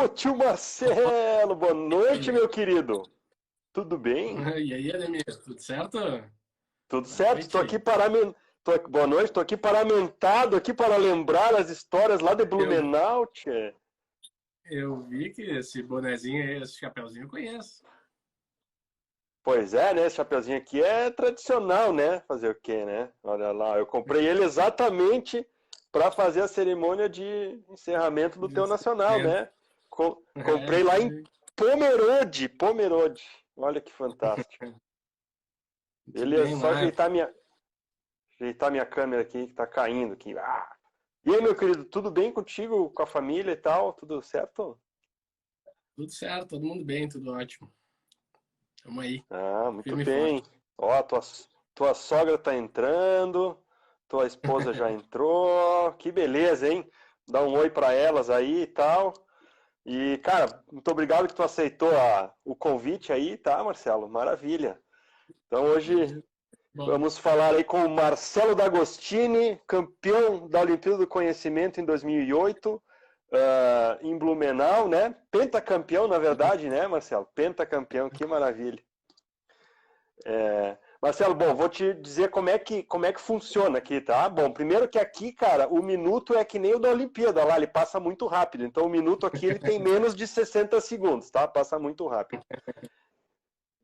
Ô, tio Marcelo, boa noite, meu querido. Tudo bem? E aí, Ademir, tudo certo? Tudo Boa certo? Estou aqui noite. Boa noite, estou aqui paramentado aqui para lembrar as histórias lá de Eu, Blumenau, tchê. eu vi que esse bonezinho aí, esse chapeuzinho eu conheço. Pois é, né? Esse chapeuzinho aqui é tradicional, né? Fazer o quê, né? Olha lá, eu comprei ele exatamente para fazer a cerimônia de encerramento do Teu Nacional, Dentro. né? É, Comprei lá isso em aí. Pomerode. Olha que fantástico. Muito Beleza, bem, só lá. ajeitar minha câmera aqui que tá caindo aqui. E aí, meu querido, tudo bem contigo, com a família e tal? Tudo certo? Tudo certo, todo mundo bem, tudo ótimo. Tamo aí, Ah, muito firme e bem. forte. Ó, tua sogra tá entrando, tua esposa já entrou. Que beleza, hein? Dá um oi pra elas aí e tal. E, cara, muito obrigado que tu aceitou o convite aí, tá, Marcelo? Maravilha. Então hoje Bom, vamos falar aí com o Marcelo D'Agostini, campeão da Olimpíada do Conhecimento em 2008, em Blumenau, né? Pentacampeão, na verdade, né, Marcelo? Pentacampeão, que maravilha. Marcelo, bom, vou te dizer como é que funciona aqui, tá? Bom, primeiro que aqui, cara, o minuto é que nem o da Olimpíada lá, ele passa muito rápido. Então o minuto aqui ele tem menos de 60 segundos, tá? Passa muito rápido.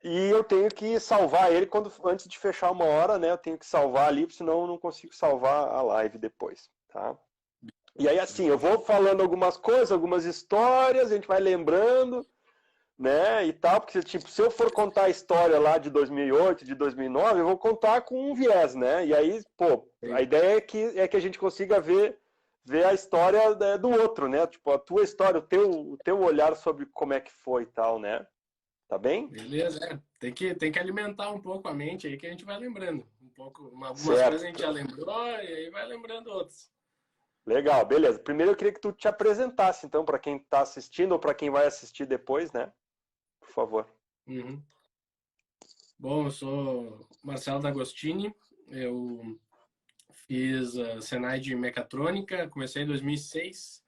E eu tenho que salvar ele antes de fechar uma hora, né? Eu tenho que salvar ali, senão eu não consigo salvar a live depois, tá? E aí, assim, eu vou falando algumas coisas, algumas histórias, a gente vai lembrando, né, e tal, porque, tipo, se eu for contar a história lá de 2008, de 2009, eu vou contar com um viés, né? E aí, pô, a ideia é que a gente consiga ver a história, né, do outro, né? Tipo, a tua história, o teu olhar sobre como é que foi e tal, né? Tá bem? beleza, tem que alimentar um pouco a mente aí que a gente vai lembrando. Um pouco, algumas coisas a gente Certo. já lembrou e aí vai lembrando outras. Legal, beleza. Primeiro eu queria que tu te apresentasse, então, para quem está assistindo ou para quem vai assistir depois, né? Por favor. Uhum. Bom, eu sou Marcelo D'Agostini, eu fiz a Senai de mecatrônica, comecei em 2006.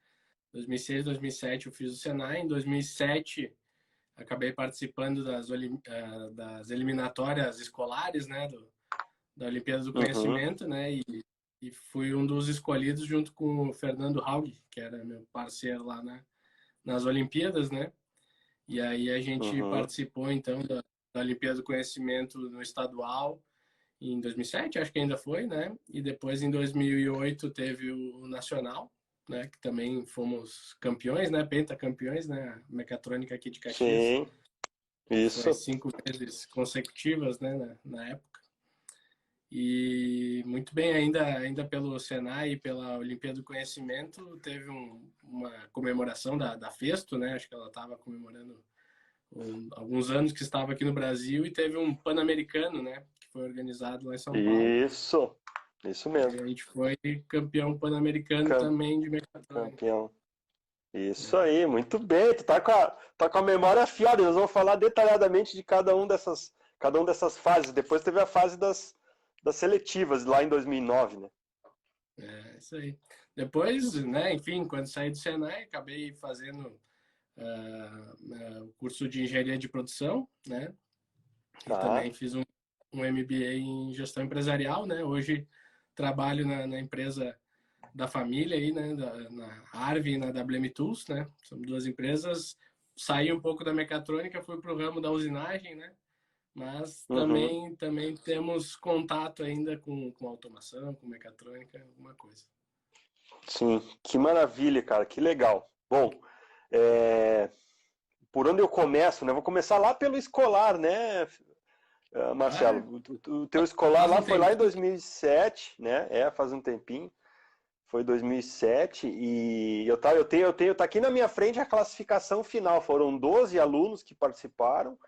2006, 2007 eu fiz o Senai. Em 2007 acabei participando das eliminatórias escolares, né, da Olimpíada do Uhum, Conhecimento, né, e fui um dos escolhidos junto com o Fernando Haug, que era meu parceiro lá nas Olimpíadas, né. E aí a gente uhum, participou então da Olimpíada do Conhecimento no estadual em 2007, acho que ainda foi, né? E depois em 2008 teve o Nacional, né? Que também fomos campeões, né? Pentacampeões, né? Mecatrônica aqui de Caxias, sim, que foi isso. 5 vezes consecutivas, né? Na época. E muito bem, ainda pelo Senai e pela Olimpíada do Conhecimento, teve uma comemoração da Festo, né? Acho que ela estava comemorando alguns anos que estava aqui no Brasil e teve um Pan-Americano, né? Que foi organizado lá em São Paulo. Isso E mesmo. a gente foi campeão pan-americano Cam- também de mecatrônica. Campeão. Isso aí, muito bem. Tu tá com a memória afiada. Nós vamos falar detalhadamente de cada um dessas fases. Depois teve a fase das seletivas, lá em 2009, né? É isso aí. Depois, né, enfim, quando saí do Senai, acabei fazendo o curso de engenharia de produção, né? E Tá. também fiz um MBA em gestão empresarial, né? Hoje trabalho na empresa da família aí, né? Na Arve e na WM Tools, né? São duas empresas. Saí um pouco da mecatrônica, fui para o ramo da usinagem, né? Mas Uhum. também temos contato ainda com automação, com mecatrônica, alguma coisa. Sim, que maravilha, cara, que legal. Bom, é, por onde eu começo, né? Vou começar lá pelo escolar, né, Ah, Marcelo? O teu escolar faz lá um foi lá em tempinho. 2007, né? Faz um tempinho. Foi 2007 e eu tenho, tá aqui na minha frente a classificação final. Foram 12 alunos que participaram,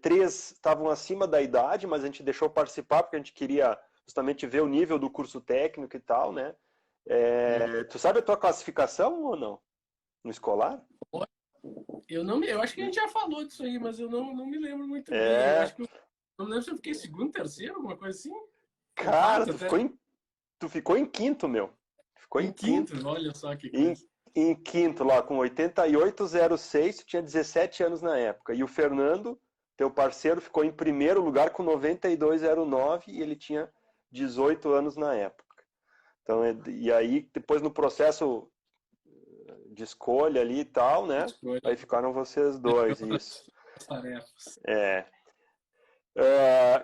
três estavam acima da idade, mas a gente deixou participar porque a gente queria justamente ver o nível do curso técnico e tal, né? Uhum. Tu sabe a tua classificação ou não? No escolar? Eu acho que a gente já falou disso aí, mas eu não me lembro muito bem. Eu É, acho que eu não lembro se eu fiquei segundo, terceiro, alguma coisa assim. Ou cara, quarto tu até. ficou em quinto, meu. Ficou em Em quinto, quinto. olha só que Em, coisa. em quinto lá com 88,06, tu tinha 17 anos na época. E o Fernando, teu parceiro, ficou em primeiro lugar com 92,09 e ele tinha 18 anos na época. Então, e aí, depois no processo de escolha ali e tal, né? Escolha. Aí ficaram vocês dois, isso. Tarefas.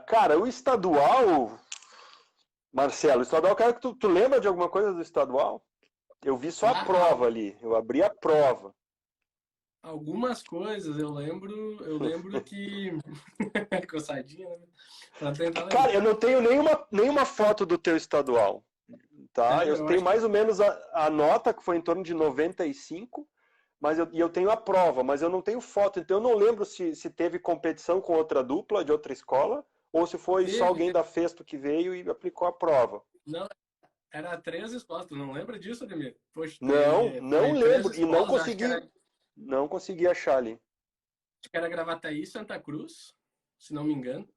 Cara, o estadual, Marcelo, o estadual, quero que tu lembra de alguma coisa do estadual? Eu vi só a prova ali, eu abri a prova. Algumas coisas eu lembro que. Coçadinha, né? Pra tentar lembrar. Cara, eu não tenho nenhuma foto do teu estadual, tá? Eu tenho mais ou menos a nota, que foi em torno de 95, mas eu tenho a prova, mas eu não tenho foto, então eu não lembro se teve competição com outra dupla de outra escola, ou se foi só alguém da Festo que veio e aplicou a prova. Não, era 3 escolas, tu não lembra disso, Ademir? Poxa, não lembro, e não escolas, consegui achar ali. Acho que era Gravataí e Santa Cruz, se não me engano.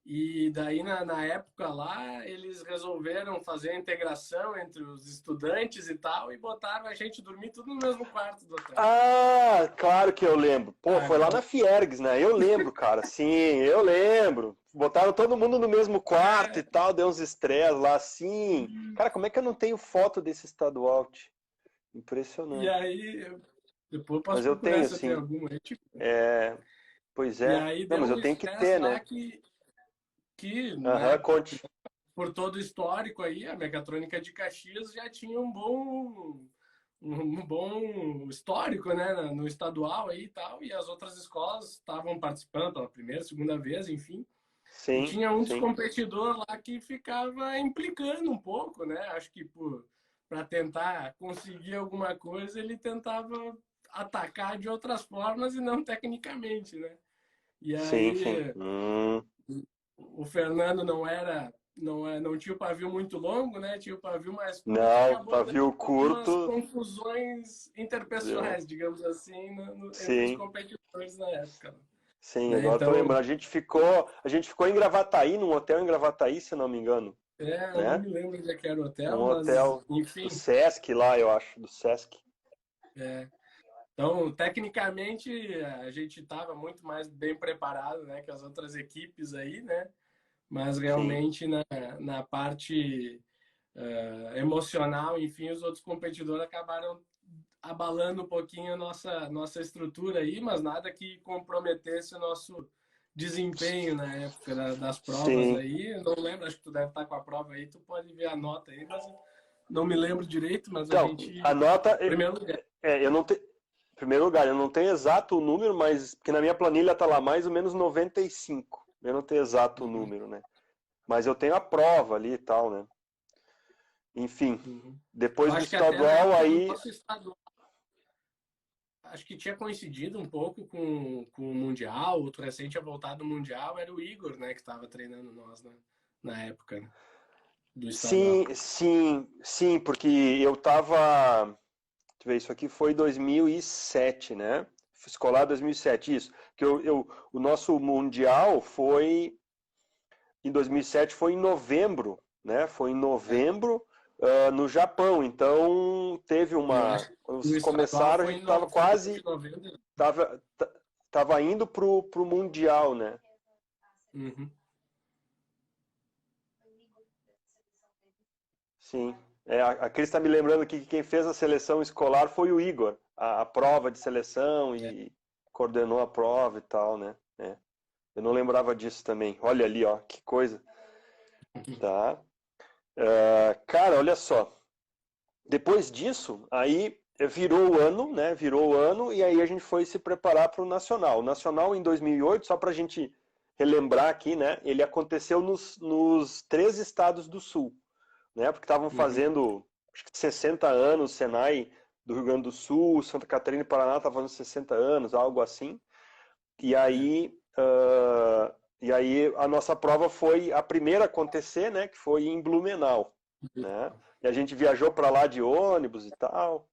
E daí, na época lá, eles resolveram fazer a integração entre os estudantes e tal, e botaram a gente dormir tudo no mesmo quarto do hotel. Ah, claro que eu lembro. Pô, foi lá na Fiergs, né? Eu lembro, cara. Sim, eu lembro. Botaram todo mundo no mesmo quarto e tal, deu uns estresses lá, sim. Cara, como é que eu não tenho foto desse estadual? Impressionante. E aí, depois eu posso mas eu procurar tenho, se tem sim. alguma aí, tipo. Pois E é. aí Não, deu mas um eu tenho que estresse ter, lá né? que Aham, né, conte. por todo o histórico aí, a Mecatrônica de Caxias já tinha um bom histórico, né, no estadual aí e tal, e as outras escolas estavam participando pela primeira, segunda vez, enfim. E Sim, tinha um dos sim. competidores lá que ficava implicando um pouco, né? Acho que para tentar conseguir alguma coisa, ele tentava atacar de outras formas e não tecnicamente, né? E Sim, sim. aí o Fernando não tinha o pavio muito longo, né? Tinha o pavio mais curto e Não, acabou dando pavio algumas curto. confusões Deu. interpessoais, digamos assim, entre os Sim, competidores na época, sim, né? agora tô Então, lembrando. A gente ficou em Gravataí, num hotel em Gravataí, se não me engano, eu não né? me lembro onde é que era o Um hotel, mas hotel do enfim. Sesc lá, eu acho, do Sesc. Então, tecnicamente, a gente estava muito mais bem preparado, né, que as outras equipes aí, né? Mas Sim, realmente na parte emocional, enfim, os outros competidores acabaram abalando um pouquinho a nossa estrutura aí, mas nada que comprometesse o nosso desempenho na época das provas sim. aí. Eu não lembro, acho que tu deve estar com a prova aí, tu pode ver a nota aí, mas não me lembro direito, mas a Então, gente, a nota, primeiro lugar. eu não tenho, em primeiro lugar, eu não tenho exato o número, mas porque na minha planilha tá lá mais ou menos 95. Eu não tenho exato o Uhum, número, né? Mas eu tenho a prova ali e tal, né? Enfim, uhum. Eu depois do acho que até na estadual época do aí, nosso estadual, acho que tinha coincidido um pouco com o Mundial, outro recente tinha voltado do Mundial, era o Igor, né, que estava treinando nós na época, né, do estadual. sim, sim, sim, porque eu tava, deixa eu ver, isso aqui foi 2007, né? Escolar 2007, isso. Que o nosso mundial foi em 2007, foi em novembro, né? Foi em É. novembro, no Japão. Então teve E eu acho uma, quando que o vocês estadual começaram, a foi gente em estava final de quase, novembro. tava indo pro mundial, né? Uhum. Sim. A Cris está me lembrando aqui que quem fez a seleção escolar foi o Igor, a prova de seleção É. e coordenou a prova e tal, né? Eu não lembrava disso também. Olha ali, ó, que coisa. Tá. Cara, olha só. Depois disso, aí virou o ano, né? Virou o ano e aí a gente foi se preparar para o Nacional. O Nacional em 2008, só para a gente relembrar aqui, né? Ele aconteceu nos 3 estados do Sul, né? Porque estavam Uhum. fazendo acho que 60 anos, Senai do Rio Grande do Sul, Santa Catarina e Paraná estavam fazendo 60 anos, algo assim. E É. aí, a nossa prova foi a primeira a acontecer, né? Que foi em Blumenau, né? E a gente viajou para lá de ônibus e tal,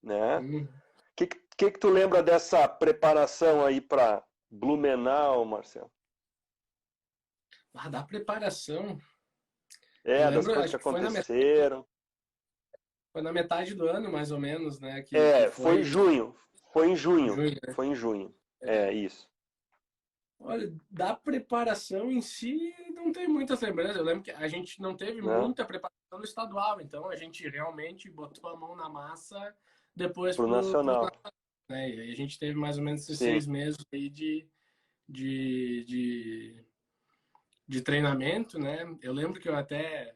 né? O Uhum. que tu lembra dessa preparação aí para Blumenau, Marcelo? Da preparação. Eu Das lembro, coisas acho que que foi aconteceram. foi na metade do ano, mais ou menos, né? Que Foi junho. Foi em junho. junho, né? Foi em junho. É, isso. Olha, da preparação em si, não tem muitas lembranças. Eu lembro que a gente não teve Né? muita preparação no estadual, então a gente realmente botou a mão na massa depois Pro pro Nacional. nacional, né? E aí a gente teve mais ou menos esses Sim. 6 meses aí de, de, de treinamento, né? Eu lembro que eu até,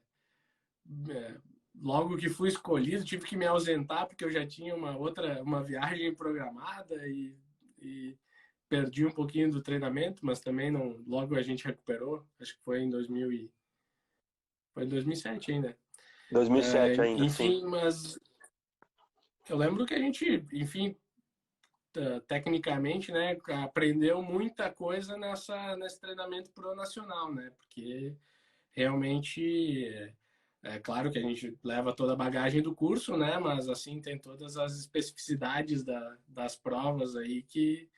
é, logo que fui escolhido, tive que me ausentar porque eu já tinha uma viagem programada e perdi um pouquinho do treinamento, mas também não, logo a gente recuperou. Acho que foi em 2007 ainda. 2007 ainda, sim. Enfim, mas eu lembro que a gente, enfim, tecnicamente, né, aprendeu muita coisa nesse treinamento pro nacional, né? Porque realmente é claro que a gente leva toda a bagagem do curso, né? Mas assim tem todas as especificidades das provas aí que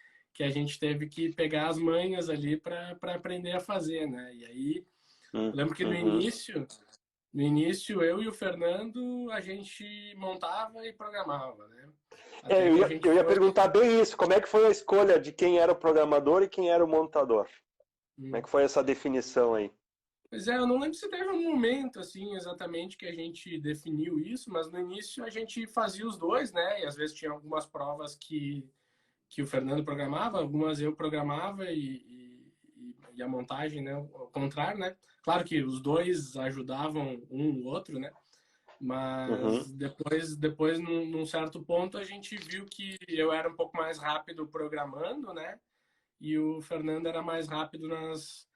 a gente teve que pegar as manhas ali para aprender a fazer, né? E aí eu lembro que Uhum. no início eu e o Fernando a gente montava e programava, né? Até que a gente Eu ia foi. perguntar bem isso. Como é que foi a escolha de quem era o programador e quem era o montador? Como é que foi essa definição aí? Pois é, eu não lembro se teve um momento assim exatamente que a gente definiu isso, mas no início a gente fazia os dois, né? E às vezes tinha algumas provas que o Fernando programava, algumas eu programava e a montagem, né? Ao contrário, né? Claro que os dois ajudavam um o outro, né? Uhum. Mas depois num certo ponto, a gente viu que eu era um pouco mais rápido programando, né? E o Fernando era mais rápido nas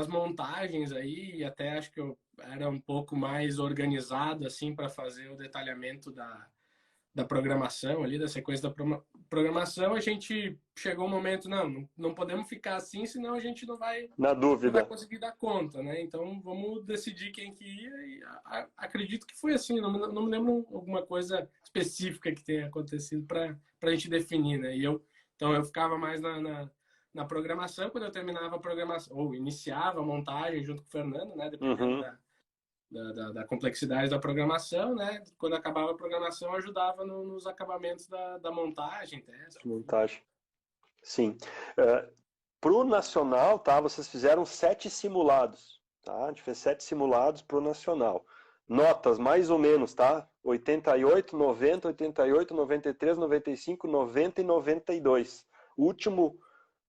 montagens aí, e até acho que eu era um pouco mais organizado, assim, para fazer o detalhamento da programação ali, da sequência da programação. A gente chegou um momento, não podemos ficar assim, senão a gente Na não vai dúvida. conseguir dar conta, né? Então vamos decidir quem que ia e acredito que foi assim, não me lembro alguma coisa específica que tenha acontecido para a gente definir, né? Então eu ficava mais na programação, quando eu terminava a programação, ou iniciava a montagem junto com o Fernando, né? Dependendo Uhum. da complexidade da programação, né? Quando acabava a programação, eu ajudava nos acabamentos da montagem, teste. Montagem. Sim. Pro Nacional, tá? Vocês fizeram 7 simulados, tá? A gente fez 7 simulados pro Nacional. Notas, mais ou menos, tá? 88, 90, 88, 93, 95, 90 e 92. O último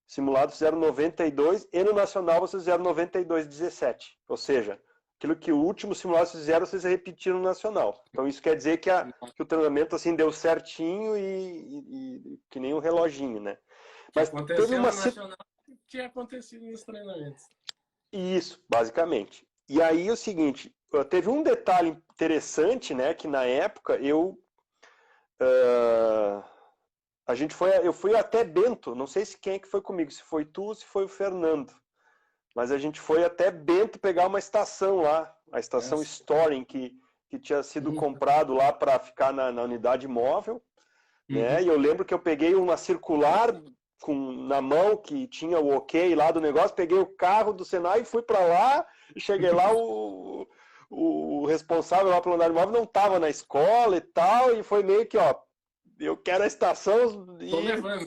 simulado fizeram 92 e no Nacional vocês fizeram 92,17. Ou seja, aquilo que o último simulado vocês fizeram, vocês repetiram no Nacional. Então isso quer dizer que o treinamento assim deu certinho e que nem um reloginho, né? Que Mas teve aconteceu uma no Nacional, tinha acontecido nos treinamentos. Isso, basicamente. E aí é o seguinte, teve um detalhe interessante, né, que na época eu fui até Bento, não sei se quem é que foi comigo, se foi tu ou se foi o Fernando, mas a gente foi até Bento pegar uma estação lá, a estação Yes. Storing, que tinha sido comprado lá para ficar na unidade móvel, né, e eu lembro que eu peguei uma circular na mão que tinha o ok lá do negócio, peguei o carro do Senai e fui para lá, e cheguei lá, o responsável lá pelo unidade móvel não estava na escola e tal, e foi meio que, ó, eu quero a estação Tô levando.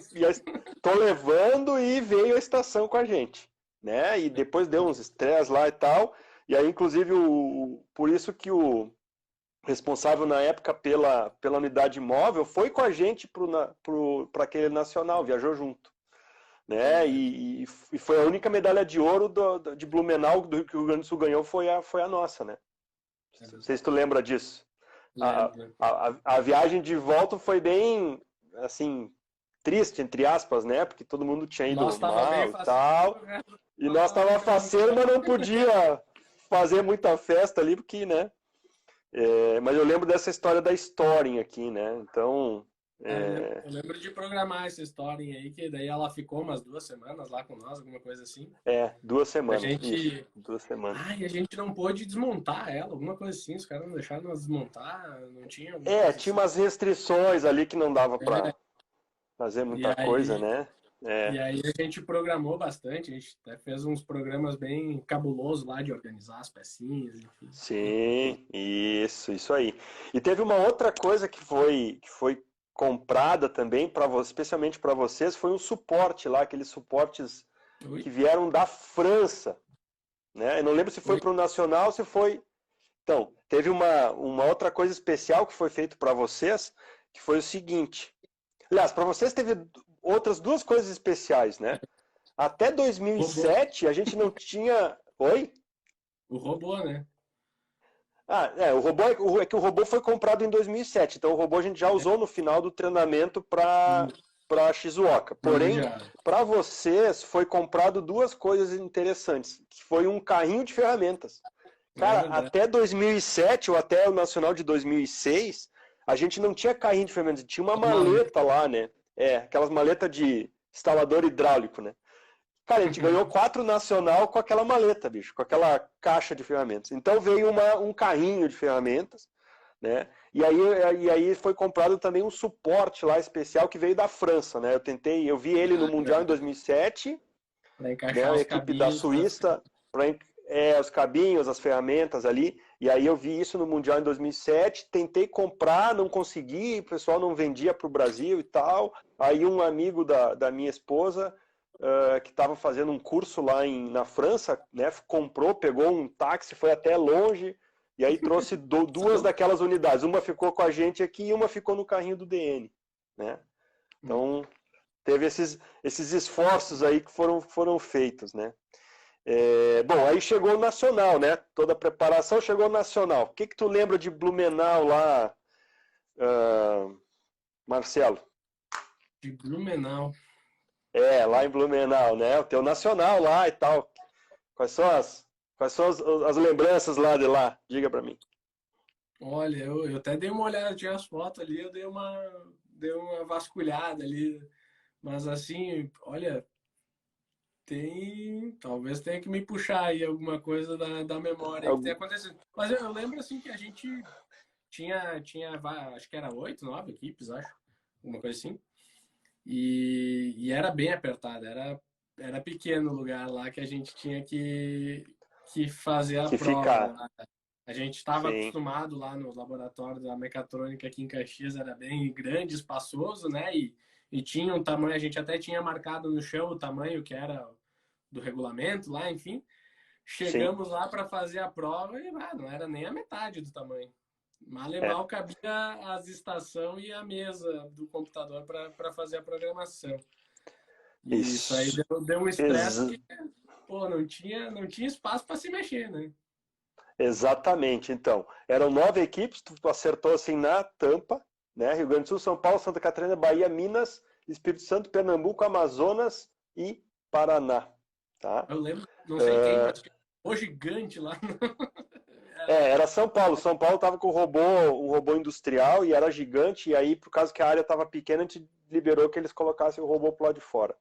tô levando e veio a estação com a gente, né? E depois deu uns estresse lá e tal, e aí inclusive por isso que o responsável na época pela unidade móvel foi com a gente para aquele nacional, viajou junto, né? E foi a única medalha de ouro de Blumenau que o Rio Grande do Sul ganhou foi a nossa, né? Não sei se tu lembra disso. Lembro. A viagem de volta foi bem, assim, triste, entre aspas, né? Porque todo mundo tinha Nós ido estava mal meio e faceiro, tal. né? E nós tava faceiro, mas não podia fazer muita festa ali, porque, né? Mas eu lembro dessa história da Storing aqui, né? Então. Eu lembro de programar essa história aí, que daí ela ficou umas 2 semanas lá com nós, alguma coisa assim. 2 A semanas, isso. gente. 2 semanas. Ai, a gente não pôde desmontar ela, alguma coisa assim. Os caras não deixaram nós desmontar, não tinha alguma coisa Tinha assim. umas restrições ali que não dava pra fazer E muita coisa, aí, né? E aí a gente programou bastante, a gente até fez uns programas bem cabulosos lá de organizar as pecinhas, enfim. Sim, isso aí. E teve uma outra coisa que foi comprada também, especialmente para vocês, foi um suporte lá, aqueles suportes que vieram da França. Né? Eu não lembro se foi para o Nacional, se foi... Então, teve uma outra coisa especial que foi feito para vocês, que foi o seguinte. Aliás, para vocês teve outras duas coisas especiais, né? Até 2007 a gente não tinha... Oi? O robô, né? O robô é que o robô foi comprado em 2007, então o robô a gente já usou no final do treinamento para Shizuoka. Porém, para vocês foi comprado duas coisas interessantes, que foi um carrinho de ferramentas. Cara, até 2007 ou até o Nacional de 2006, a gente não tinha carrinho de ferramentas, tinha uma maleta lá, né? Aquelas maletas de instalador hidráulico, né? Cara, a gente ganhou 4 Nacional com aquela maleta, bicho, com aquela caixa de ferramentas. Então veio um carrinho de ferramentas, né? E aí foi comprado também um suporte lá especial que veio da França, né? Eu vi ele no Mundial em 2007, né? A equipe da Suíça, os cabinhos, as ferramentas ali. E aí eu vi isso no Mundial em 2007, tentei comprar, não consegui, o pessoal não vendia para o Brasil e tal. Aí um amigo da minha esposa... que estava fazendo um curso lá na França, né, comprou, pegou um táxi, foi até longe, e aí trouxe duas daquelas unidades. Uma ficou com a gente aqui e uma ficou no carrinho do DN. Né? Então, teve esses esforços aí que foram feitos. Né? Bom, aí chegou o Nacional, né? Toda a preparação chegou o Nacional. O que tu lembra de Blumenau lá, Marcelo? De Blumenau. Lá em Blumenau, né? O teu Nacional lá e tal. Quais são as lembranças lá de lá? Diga pra mim. Olha, eu até dei uma olhada, tinha as fotos ali, eu dei uma vasculhada ali. Mas assim, olha, talvez tenha que me puxar aí alguma coisa da memória que tenha acontecido. Mas eu lembro assim que a gente tinha acho que era 8, 9 equipes, acho. Alguma coisa assim. E era bem apertado, era pequeno o lugar lá que a gente tinha que fazer a prova. A gente estava acostumado lá no laboratório da mecatrônica aqui em Caxias, era bem grande, espaçoso, né? E tinha um tamanho, a gente até tinha marcado no chão o tamanho que era do regulamento lá, enfim. Chegamos lá para fazer a prova e não era nem a metade do tamanho. Mal cabia as estações e a mesa do computador para fazer a programação. E isso aí deu um estresse que não tinha espaço para se mexer, né? Exatamente. Então, eram 9 equipes, tu acertou assim na tampa, né? Rio Grande do Sul, São Paulo, Santa Catarina, Bahia, Minas, Espírito Santo, Pernambuco, Amazonas e Paraná. Tá? Eu lembro, não sei quem, mas o gigante lá. Era São Paulo. São Paulo estava com um robô industrial e era gigante, e aí, por causa que a área estava pequena, a gente liberou que eles colocassem o robô pro lado de fora.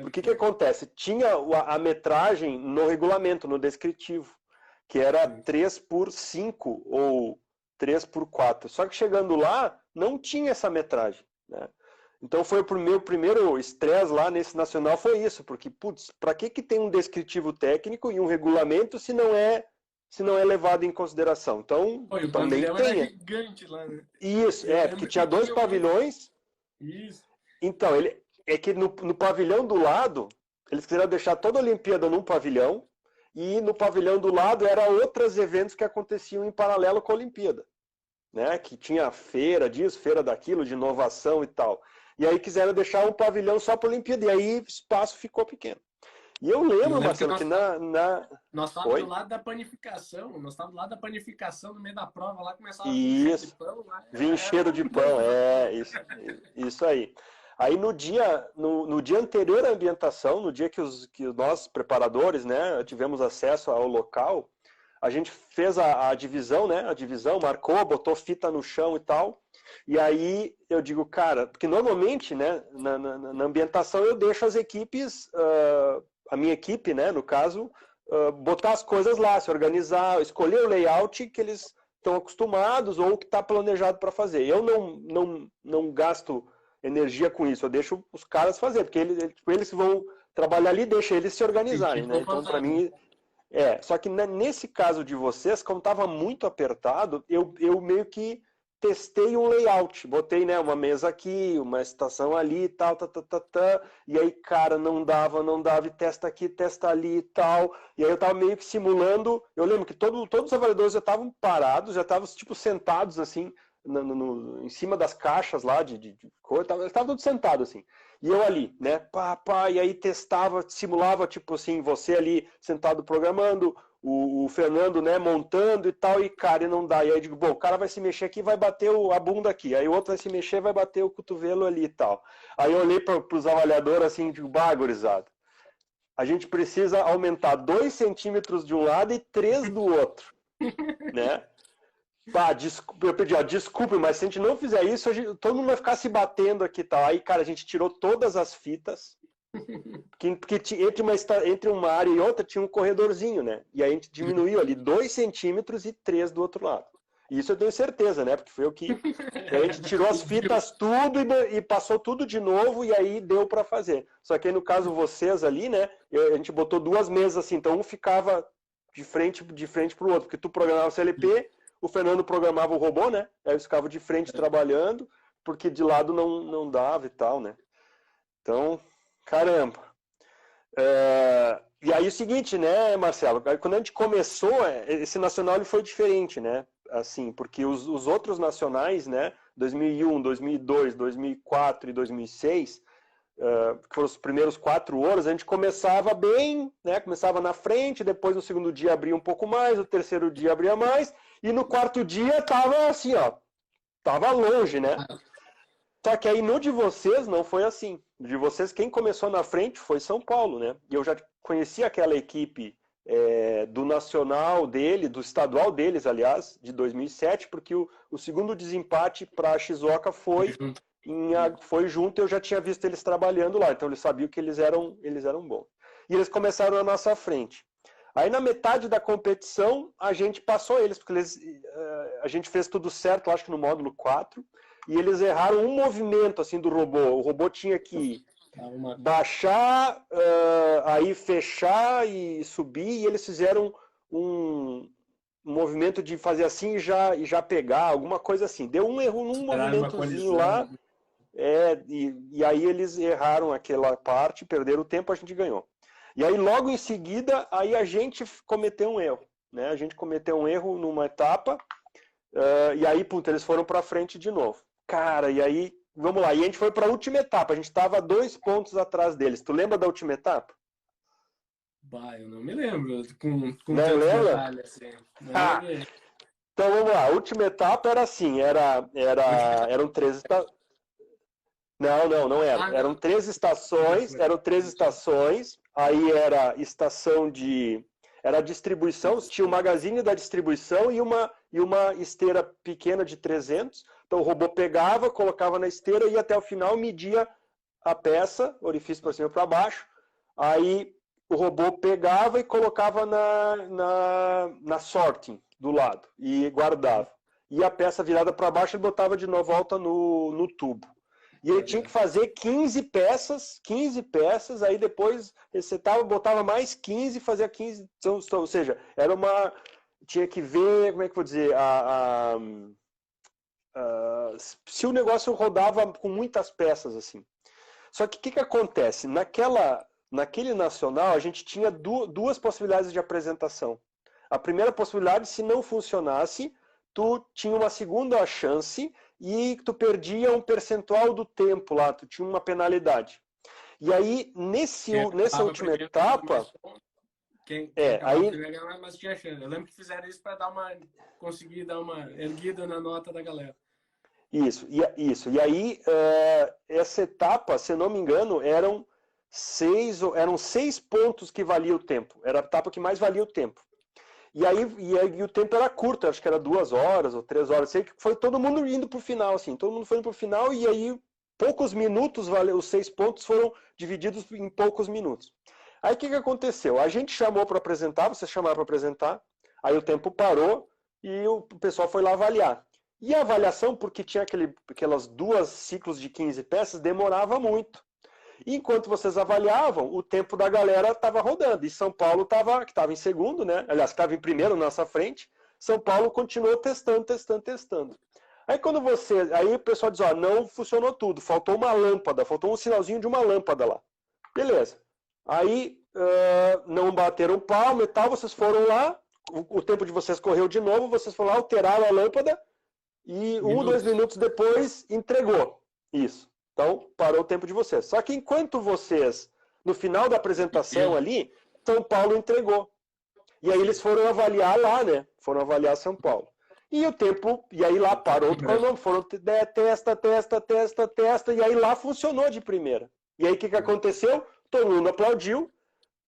O que acontece? Tinha a metragem no regulamento, no descritivo, que era 3x5 ou 3x4. Só que chegando lá, não tinha essa metragem. Né? Então foi o meu primeiro estresse lá nesse nacional, foi isso, porque, putz, para que tem um descritivo técnico e um regulamento se não é levado em consideração? Então, o também pavilhão tem. Era gigante lá, né? Isso, porque tinha 2 pavilhões. Isso. Então, é que no pavilhão do lado, eles quiseram deixar toda a Olimpíada num pavilhão, e no pavilhão do lado eram outros eventos que aconteciam em paralelo com a Olimpíada. Né? Que tinha feira disso, feira daquilo, de inovação e tal. E aí quiseram deixar um pavilhão só para a Olimpíada, e aí o espaço ficou pequeno. E eu lembro, Marcelo, que nós estávamos do lado da panificação, no meio da prova, lá começava a vir cheiro de pão. Vinha cheiro de pão, isso aí. Aí no dia anterior à ambientação, no dia que nós, preparadores, né, tivemos acesso ao local, a gente fez a divisão, né, marcou, botou fita no chão e tal, e aí eu digo, cara, porque normalmente, né, na ambientação eu deixo as equipes, a minha equipe, né, no caso, botar as coisas lá, se organizar, escolher o layout que eles estão acostumados ou que está planejado para fazer. Eu não gasto energia com isso. Eu deixo os caras fazer, porque eles vão trabalhar ali, deixa eles se organizarem, né? Então, para mim, só que nesse caso de vocês, como estava muito apertado, eu meio que testei um layout, botei, né, uma mesa aqui, uma estação ali e tal, e aí, cara, não dava, e testa aqui, testa ali e tal, e aí eu tava meio que simulando, eu lembro que todos os avaliadores já estavam parados, já estavam, tipo, sentados, assim, em cima das caixas lá de coisa, eles estavam todos sentados, assim, e eu ali, né, e aí testava, simulava, tipo assim, você ali sentado programando, o Fernando, né, montando e tal, e cara, e não dá. E aí eu digo, bom, o cara vai se mexer aqui, vai bater a bunda aqui. Aí o outro vai se mexer, vai bater o cotovelo ali e tal. Aí eu olhei para os avaliadores assim, digo, gurizada, a gente precisa aumentar 2 centímetros de um lado e 3 do outro, né? Eu pedi, desculpe, mas se a gente não fizer isso, todo mundo vai ficar se batendo aqui e tal. Aí, cara, a gente tirou todas as fitas, porque entre uma área e outra tinha um corredorzinho, né? E aí a gente diminuiu ali 2 centímetros e 3 do outro lado. Isso eu tenho certeza, né? Porque foi o que... A gente tirou as fitas tudo e passou tudo de novo e aí deu para fazer. Só que aí no caso vocês ali, né? A gente botou 2 mesas assim, então um ficava de frente para o outro, porque tu programava o CLP, o Fernando programava o robô, né? Aí eles ficavam de frente trabalhando, porque de lado não dava e tal, né? Então... Caramba. E aí o seguinte, né, Marcelo? Quando a gente começou, esse nacional ele foi diferente, né? Assim, porque os outros nacionais, né? 2001, 2002, 2004 e 2006, que foram os primeiros 4 anos, a gente começava bem, né? Começava na frente, depois no segundo dia abria um pouco mais, no terceiro dia abria mais, e no quarto dia tava assim, ó, tava longe, né? Só que aí no de vocês não foi assim. De vocês, quem começou na frente foi São Paulo, né? E eu já conhecia aquela equipe do nacional dele, do estadual deles, aliás, de 2007, porque o segundo desempate para a Shizuoka foi junto, eu já tinha visto eles trabalhando lá, então eles sabiam que eles eram bons. E eles começaram na nossa frente. Aí na metade da competição, a gente passou eles, porque a gente fez tudo certo, acho que no módulo 4, e eles erraram um movimento assim do robô. O robô tinha que baixar, aí fechar e subir, e eles fizeram um movimento de fazer assim e já pegar, alguma coisa assim. Deu um erro num movimentozinho lá, e aí eles erraram aquela parte, perderam o tempo, a gente ganhou. E aí logo em seguida, aí a gente cometeu um erro, né? A gente cometeu um erro numa etapa, e aí, eles foram para frente de novo. Cara, e aí, vamos lá, e a gente foi para a última etapa, a gente estava 2 pontos atrás deles. Tu lembra da última etapa? Bah, eu não me lembro com não lembra? Detalhe, assim. Então vamos lá, a última etapa era assim, eram 3 estações. Não era. Eram 3 estações, aí era estação era a distribuição, tinha o magazine da distribuição e uma esteira pequena de 300. Então o robô pegava, colocava na esteira e até o final media a peça, orifício para cima e para baixo. Aí o robô pegava e colocava na sorting do lado e guardava. E a peça virada para baixo ele botava de novo volta no tubo. E ele tinha que fazer 15 peças, aí depois resetava, botava mais 15 e fazia 15. Ou seja, tinha que ver, como é que eu vou dizer, se o negócio rodava com muitas peças assim. Só que o que acontece? Naquele nacional, a gente tinha 2 possibilidades de apresentação. A primeira possibilidade, se não funcionasse, tu tinha uma segunda chance e tu perdia um percentual do tempo lá, tu tinha uma penalidade. E aí, nessa última etapa... Mas tinha chance. Eu lembro que fizeram isso para conseguir dar uma erguida na nota da galera. Isso. E aí, essa etapa, se eu não me engano, eram 6 pontos que valia o tempo. Era a etapa que mais valia o tempo. E aí o tempo era curto, acho que era 2 horas ou 3 horas. Sei que foi todo mundo indo pro final, assim. Todo mundo foi indo pro final e aí poucos minutos, os 6 pontos foram divididos em poucos minutos. Aí o que aconteceu? A gente chamou para apresentar, vocês chamaram para apresentar, aí o tempo parou e o pessoal foi lá avaliar. E a avaliação, porque tinha aquelas 2 ciclos de 15 peças, demorava muito. E enquanto vocês avaliavam, o tempo da galera estava rodando. E São Paulo que estava em segundo, né? Aliás, estava em primeiro na nossa frente. São Paulo continuou testando. Aí aí o pessoal diz, ó, não funcionou tudo, faltou uma lâmpada, faltou um sinalzinho de uma lâmpada lá. Beleza. Aí não bateram palma e tal, vocês foram lá, o tempo de vocês correu de novo, vocês foram lá, alteraram a lâmpada e 2 minutos depois entregou. Isso. Então, parou o tempo de vocês. Só que enquanto vocês, no final da apresentação ali, São Paulo entregou. E aí eles foram avaliar lá, né? Foram avaliar São Paulo. E o tempo, e aí lá parou o cronômetro, foram testa, e aí lá funcionou de primeira. E aí o que aconteceu? Todo mundo aplaudiu,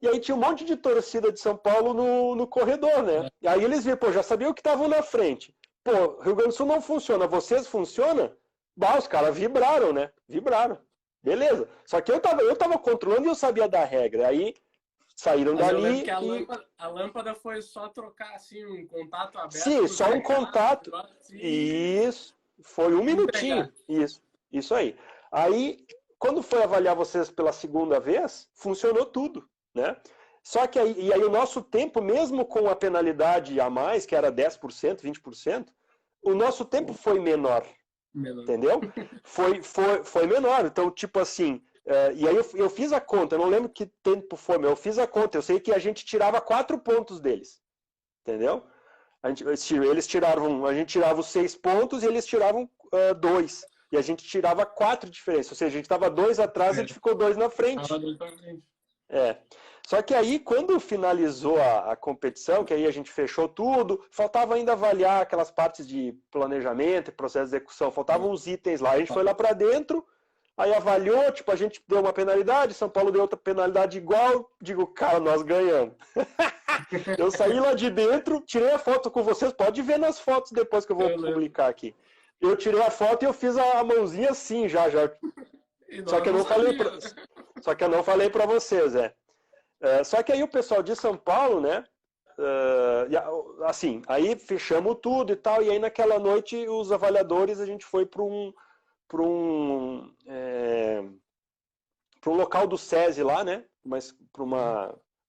e aí tinha um monte de torcida de São Paulo no corredor, né? E aí eles viram, pô, já sabiam que estavam na frente. Pô, Rio Grande do Sul não funciona, vocês funcionam? Bah, os caras vibraram, né? Vibraram. Beleza. Só que eu tava controlando e eu sabia da regra. Aí saíram dali. Que a lâmpada foi só trocar assim, um contato aberto. Sim, só um contato. Assim, isso. Foi 1 minutinho. Isso aí. Aí, quando foi avaliar vocês pela segunda vez, funcionou tudo, né? Só que aí o nosso tempo, mesmo com a penalidade a mais, que era 10%, 20%, o nosso tempo foi menor. Entendeu? Foi menor. Então, tipo assim, e aí eu fiz a conta, eu não lembro que tempo foi, mas eu fiz a conta, eu sei que a gente tirava 4 pontos deles. Entendeu? A gente tirava os 6 pontos e eles tiravam 2. E a gente tirava 4 diferenças. Ou seja, a gente estava 2 atrás e a gente ficou 2 na frente. Só que aí, quando finalizou a competição, que aí a gente fechou tudo, faltava ainda avaliar aquelas partes de planejamento e processo de execução, faltavam uns itens lá. A gente foi lá para dentro, aí avaliou, tipo, a gente deu uma penalidade, São Paulo deu outra penalidade igual, digo, cara, nós ganhamos. Eu saí lá de dentro, tirei a foto com vocês, pode ver nas fotos depois que eu vou publicar aqui. Eu tirei a foto e eu fiz a mãozinha assim já. Só que eu não falei para vocês, só que aí o pessoal de São Paulo, né, assim, aí fechamos tudo e tal, e aí naquela noite os avaliadores, a gente foi para um local do SESI lá, né,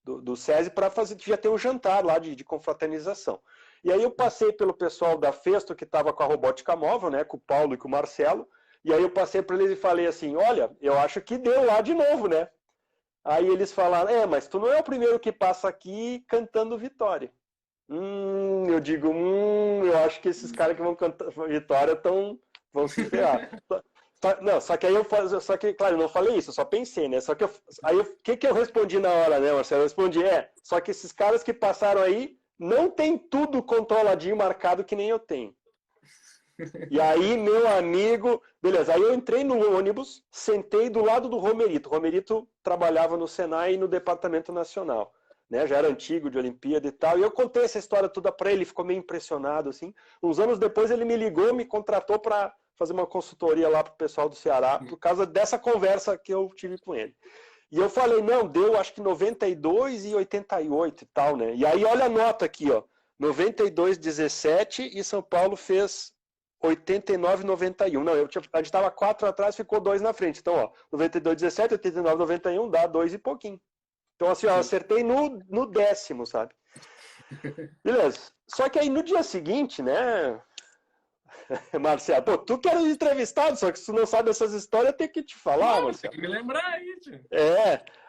do SESI para já ter um jantar lá de confraternização. E aí eu passei pelo pessoal da Festo, que estava com a robótica móvel, né, com o Paulo e com o Marcelo, e aí eu passei para eles e falei assim, olha, eu acho que deu lá de novo, né. Aí eles falaram, mas tu não é o primeiro que passa aqui cantando Vitória. Eu digo, eu acho que esses caras que vão cantar Vitória vão se ferrar. Só que aí claro, eu não falei isso, eu só pensei, né? Só que aí o que eu respondi na hora, né, Marcelo? Eu respondi, só que esses caras que passaram aí não tem tudo controladinho, marcado que nem eu tenho. E aí, meu amigo, beleza, aí eu entrei no ônibus, sentei do lado do Romerito. O Romerito trabalhava no Senai e no Departamento Nacional, né? Já era antigo de Olimpíada e tal. E eu contei essa história toda para ele, ficou meio impressionado, assim. Uns anos depois ele me ligou, me contratou para fazer uma consultoria lá pro pessoal do Ceará, por causa dessa conversa que eu tive com ele. E eu falei, não, deu acho que 92 e 88 e tal, né? E aí olha a nota aqui, ó, 92,17 e São Paulo fez 89,91. Não, a gente estava 4 atrás, ficou 2 na frente. Então, ó, 92,17, 89,91 dá 2 e pouquinho. Então, assim, ó, eu acertei no décimo, sabe? Beleza. Só que aí no dia seguinte, né, Marcelo, pô, tu que era o entrevistado, só que se tu não sabe essas histórias, eu tenho que te falar, Marcelo. Tem que me lembrar aí, tio.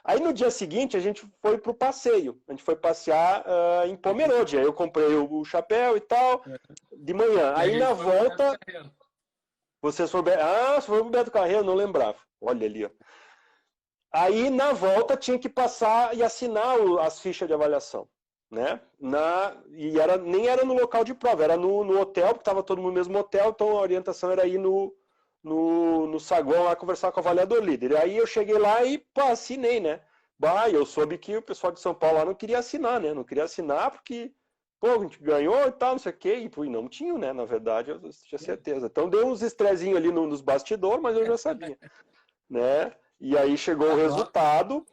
Aí no dia seguinte a gente foi pro passeio. A gente foi passear em Pomerode. Aí eu comprei o chapéu e tal, de manhã. Aí na volta... Vocês foram... você foi pro Beto Carreiro, não lembrava. Olha ali, ó. Aí na volta tinha que passar e assinar as fichas de avaliação, né? Nem era no local de prova, era no hotel, porque estava todo mundo no mesmo hotel, então a orientação era ir no saguão lá conversar com o avaliador líder. E aí eu cheguei lá e assinei, né? Eu soube que o pessoal de São Paulo lá não queria assinar, né? Não queria assinar porque, pô, a gente ganhou e tal, não sei o quê. E não tinha, né? Na verdade, eu tinha certeza. Então deu uns estrezinhos ali nos bastidores, mas eu já sabia, né? E aí chegou o resultado,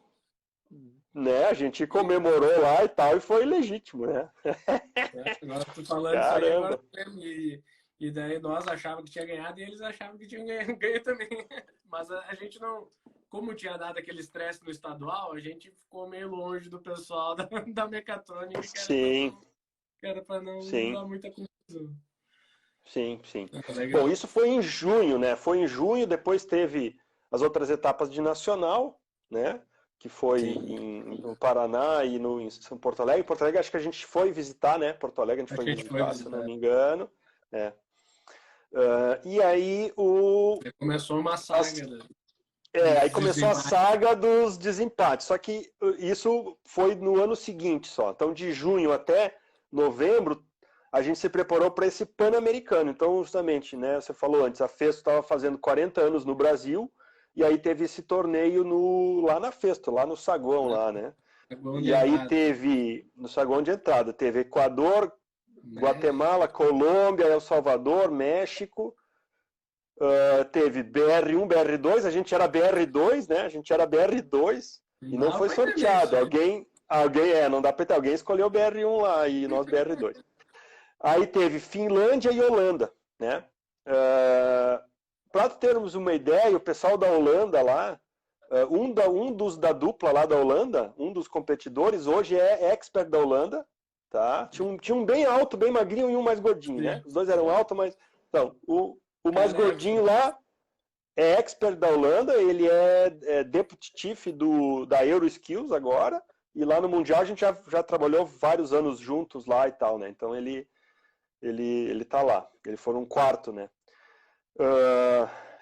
né? A gente comemorou lá e tal, e foi legítimo, né? Agora tô falando isso aí agora. E E daí nós achávamos que tinha ganhado e eles achavam que tinham ganho também. Mas a gente não, como tinha dado aquele estresse no estadual, a gente ficou meio longe do pessoal da mecatrônica, Sim, que era para não sim, dar muita confusão. sim, sim. Bom, Legal. isso foi em junho, né? Foi em junho, depois teve as outras etapas de nacional, né? Que foi Sim. no Paraná e em Porto Alegre. Porto Alegre acho que a gente foi visitar, né? Porto Alegre a gente A foi gente foi visitar, se eu não visitar. me engano. É. E aí Aí começou uma as, saga aí dos começou a desempates. saga dos desempates. Só que isso foi no ano seguinte só. Então, de junho até novembro, a gente se preparou para esse Pan-Americano. Então, justamente, né, você falou antes, a Festo estava fazendo 40 anos no Brasil, e aí teve esse torneio lá na Festo, lá no saguão, lá, né? Saguão de E aí entrada. teve, no saguão de entrada, teve Equador, Guatemala, México. Colômbia, El Salvador, México. Teve BR1, BR2, a gente era BR2, né? A gente era BR2 Não e não dava foi para entender isso sorteado. aí. Não dá para ter, alguém escolheu o BR1 lá e nós BR2. Aí teve Finlândia e Holanda, né? Para termos uma ideia, o pessoal da Holanda lá, um dos da dupla lá da Holanda, um dos competidores, hoje é expert da Holanda, tá? Tinha um bem alto, bem magrinho e um mais gordinho, né? Sim. Os dois eram altos, mas... Então, o mais Cara, é gordinho expert. lá é expert da Holanda, ele é deputy chief da Euroskills agora, e lá no Mundial a gente já trabalhou vários anos juntos lá e tal, né? Então ele tá lá. Ele foi um quarto, né?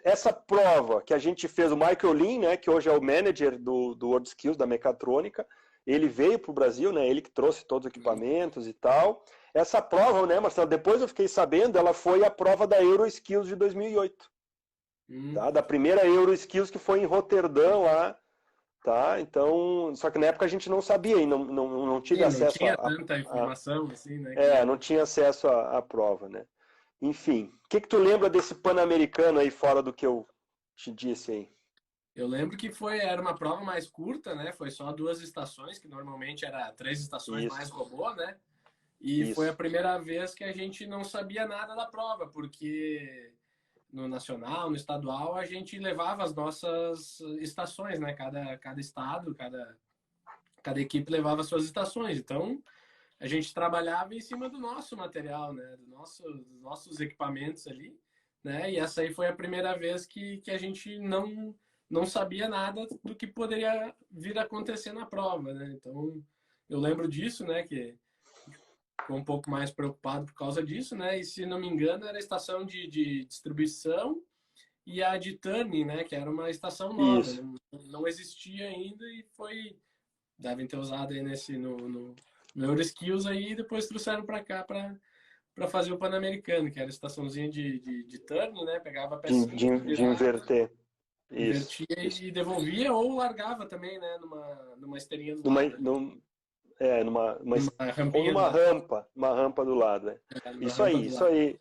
Essa prova que a gente fez, o Michael Lin, né, que hoje é o manager do World Skills, da mecatrônica, ele veio para o Brasil, né, ele que trouxe todos os equipamentos e tal. Essa prova, né, Marcelo, depois eu fiquei sabendo, ela foi a prova da Euroskills de 2008, tá? Da primeira Euroskills que foi em Roterdão lá, tá? Então, só que na época a gente não sabia e não tive Sim, não acesso tinha tanta informação assim, né? Que não nem... tinha acesso à prova, né? Enfim, o que tu lembra desse Pan-Americano aí, fora do que eu te disse aí? Eu lembro que era uma prova mais curta, né? Foi só 2 estações, que normalmente era 3 estações mais Isso, robô, né? E foi a isso, primeira vez que a gente não sabia nada da prova, porque no nacional, no estadual, a gente levava as nossas estações, né? Cada estado, cada equipe levava suas estações. Então, a gente trabalhava em cima do nosso material, né? Dos nossos equipamentos ali, né? E essa aí foi a primeira vez que a gente não sabia nada do que poderia vir a acontecer na prova, né? Então, eu lembro disso, né? Que ficou um pouco mais preocupado por causa disso, né? E se não me engano, era a estação de distribuição e a de turning, né? Que era uma estação nova, isso. não existia ainda e devem ter usado aí no Euroskills aí e depois trouxeram para cá para fazer o Pan-Americano, que era a estaçãozinha de turning, né? Pegava a De, pecinha, de, de virava, inverter. Isso, invertia isso. e devolvia ou largava também, né? Numa esteirinha do Numa, lado ali, num, é, numa, uma, numa ou rampinha do numa lado, rampa, uma rampa do lado, né? numa Isso rampa aí, do isso lado. aí.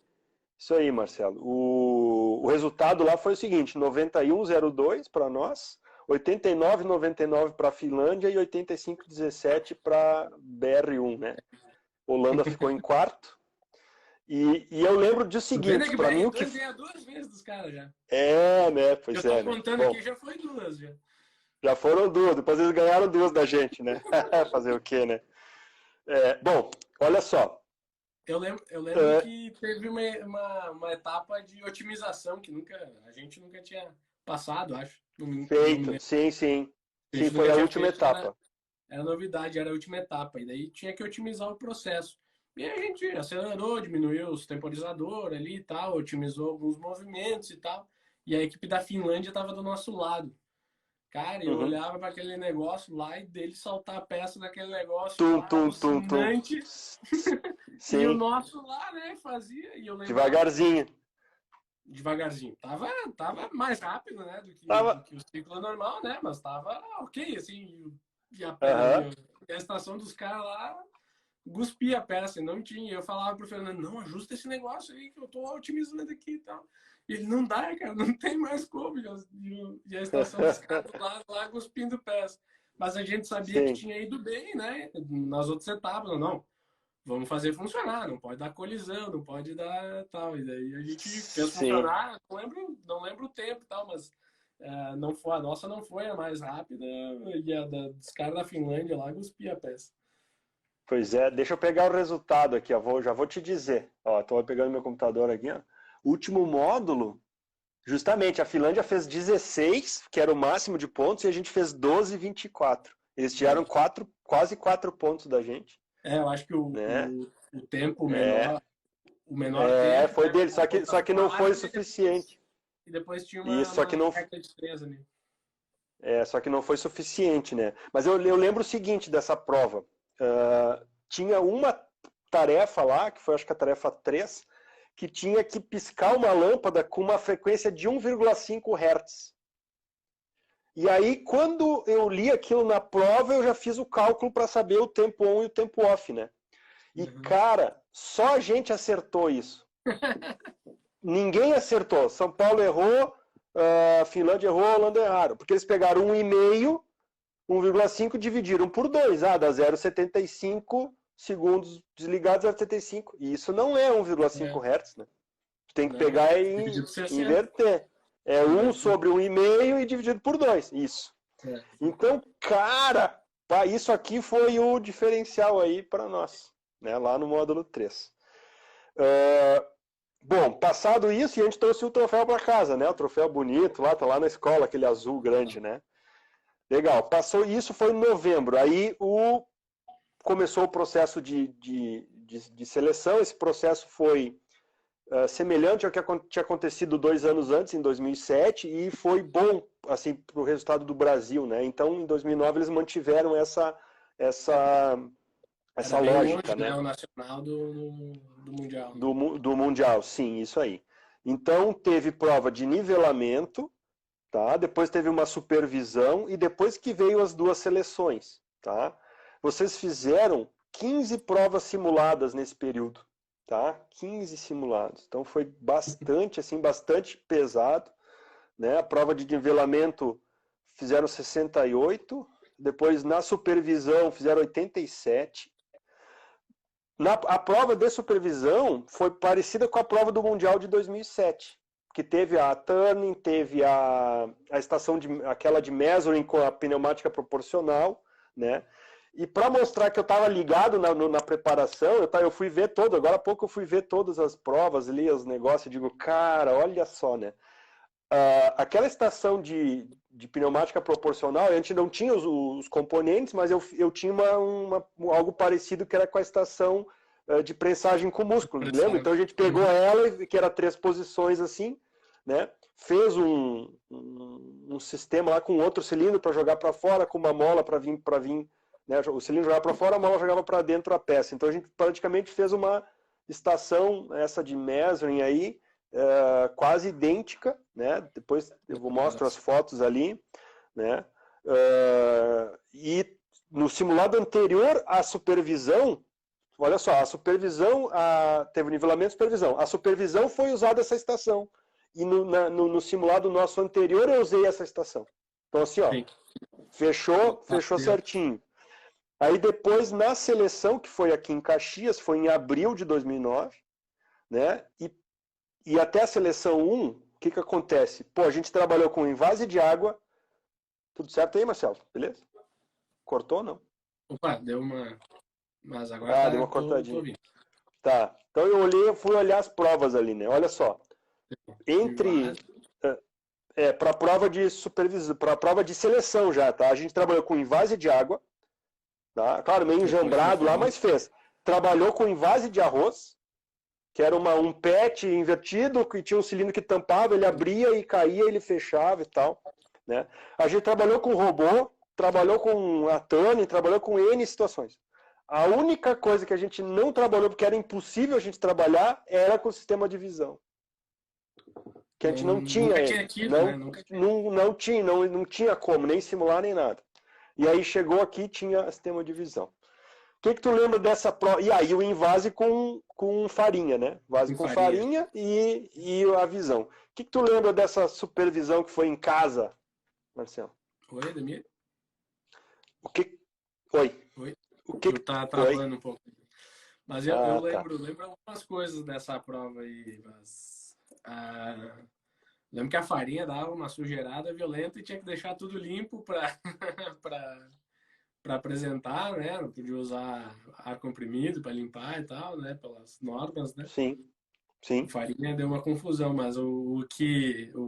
Isso aí, Marcelo. O resultado lá foi o seguinte: 91,02 para nós, 89,99 para a Finlândia e 85,17 para BR1, né? Holanda ficou em quarto. E eu lembro do Tô vendo é seguinte, que para mim o que BR2 ganha 2 vezes dos caras já. né? Eu Pois tô é, né? contando Bom, aqui, já foi 2 já. já foram duas, depois eles ganharam duas da gente, né? Fazer o quê, né? Bom, olha só. Eu lembro É, que teve uma etapa de otimização que a gente nunca tinha passado, acho. Não me feito, lembro. sim, sim. A Sim, gente foi nunca a tinha última feito, que era, etapa. era novidade, era a última etapa. E daí tinha que otimizar o processo. E aí a gente acelerou, diminuiu os temporizadores ali e tal, otimizou alguns movimentos e tal. E a equipe da Finlândia estava do nosso lado. Cara, eu Uhum. olhava para aquele negócio lá e dele saltar a peça daquele negócio Tum, lá, tum, tum, tum. alucinante. E o Sim, nosso lá, né, fazia. E eu lembrava devagarzinho. devagarzinho. Tava mais rápido, né, do Tava. que o ciclo normal, né? Mas tava ok, assim. Aham. E a estação dos caras lá cuspia a peça, e não tinha. Eu falava pro Fernando, não, ajusta esse negócio aí que eu tô otimizando aqui e tal. E ele, não dá, cara, não tem mais como. E a estação dos caras lá cuspindo peça. Mas a gente sabia que Sim, tinha ido bem, né? Nas outras etapas, não. vamos fazer funcionar, não pode dar colisão, não pode dar tal. E daí a gente fez Sim. funcionar, não lembro o tempo e tal, mas não foi, a nossa não foi a mais rápida e a dos caras da Finlândia lá cuspia a peça. Pois é, deixa eu pegar o resultado aqui, ó, já vou te dizer. Ó, tô pegando meu computador aqui, ó. Último módulo, justamente, a Finlândia fez 16, que era o máximo de pontos, e a gente fez 12,24. Eles tiraram quase 4 pontos da gente. Eu acho que Né? o tempo menor, o menor tempo, Foi né, dele, com a só que não foi pontuação suficiente. e depois tinha Isso, só que uma não, regra de 3 ali. só que não foi suficiente, né? Mas eu lembro o seguinte dessa prova. Tinha uma tarefa lá, que foi acho que a tarefa 3, que tinha que piscar uma lâmpada com uma frequência de 1,5 Hz. E aí, quando eu li aquilo na prova, eu já fiz o cálculo para saber o tempo on e o tempo off, né? E, cara, só a gente acertou isso. Ninguém acertou. São Paulo errou, a Finlândia errou, a Holanda erraram. Porque eles pegaram 1,5, 1,5 dividiram por 2. Dá 0,75 segundos desligados, 0,75. E isso não é 1,5 Hz, né? Tu tem que pegar e inverter. É 1 sobre 1,5 e dividido por 2. Isso. Então, cara, isso aqui foi o diferencial aí para nós, né? Lá no módulo 3. Bom, passado isso, a gente trouxe o troféu para casa, né? O troféu bonito lá, tá lá na escola, aquele azul grande, né? Legal. Passou isso, foi em novembro. Aí começou o processo de seleção. Esse processo foi semelhante ao que tinha acontecido 2 anos antes, em 2007, e foi bom, assim, para o resultado do Brasil, né? Então, em 2009, eles mantiveram essa lógica, longe, né? O nacional do Mundial. Do Mundial, sim, isso aí. Então, teve prova de nivelamento, tá? Depois teve uma supervisão e depois que veio as 2 seleções, tá? Vocês fizeram 15 provas simuladas nesse período, tá? 15 simulados. Então foi bastante pesado, né? A prova de nivelamento fizeram 68, depois na supervisão fizeram 87. A prova de supervisão foi parecida com a prova do Mundial de 2007, que teve a turning, teve a estação aquela de measuring com a pneumática proporcional, né? E para mostrar que eu estava ligado na preparação, eu fui ver agora há pouco eu fui ver todas as provas ali, os negócios, e digo, cara, olha só, né? Aquela estação de pneumática proporcional, a gente não tinha os componentes, mas eu tinha algo parecido que era com a estação de prensagem com músculo, lembra? Então a gente pegou ela, que era 3 posições assim, né? Fez um sistema lá com outro cilindro para jogar para fora, com uma mola para vir, né? O cilindro jogava para fora, a mola jogava para dentro a peça. Então a gente praticamente fez uma estação, essa de measuring aí, quase idêntica, né? Depois eu mostro as fotos ali, né? E no simulado anterior à supervisão, olha só, a supervisão, teve nivelamento e supervisão. A supervisão foi usada essa estação. E no simulado nosso anterior eu usei essa estação. Então assim, ó, fechou certinho. Aí depois na seleção, que foi aqui em Caxias, foi em abril de 2009, né? E até a seleção 1, o que acontece? Pô, a gente trabalhou com invase de água. Tudo certo aí, Marcelo? Beleza? Cortou ou não? Opa, deu uma... Mas agora deu uma cortadinha. Tô ouvindo. Tá. Então eu fui olhar as provas ali, né? Olha só. Para a prova de supervisão, para a prova de seleção já, tá? A gente trabalhou com invase de água, tá? Claro, meio enjambrado lá, mas fez. Trabalhou com invase de arroz, que era um PET invertido, que tinha um cilindro que tampava, ele abria e caía, ele fechava e tal, né? A gente trabalhou com robô, trabalhou com a Tani, trabalhou com N situações. A única coisa que a gente não trabalhou, porque era impossível a gente trabalhar, era com o sistema de visão. Que a gente não tinha ele. Não tinha como, nem simular, nem nada. E aí chegou aqui, tinha sistema de visão. O que tu lembra dessa prova? E aí o invase com farinha, né? Invase com farinha e a visão. O que tu lembra dessa supervisão que foi em casa, Marcelo? Oi, Ademir? Oi. Oi. O que tá falando um pouco. Mas eu Ah, tá. lembro algumas coisas dessa prova aí, mas lembro que a farinha dava uma sujeirada violenta e tinha que deixar tudo limpo para para apresentar, né? Não podia usar ar comprimido para limpar e tal, né? Pelas normas, né? Sim, sim. Farinha deu uma confusão, mas o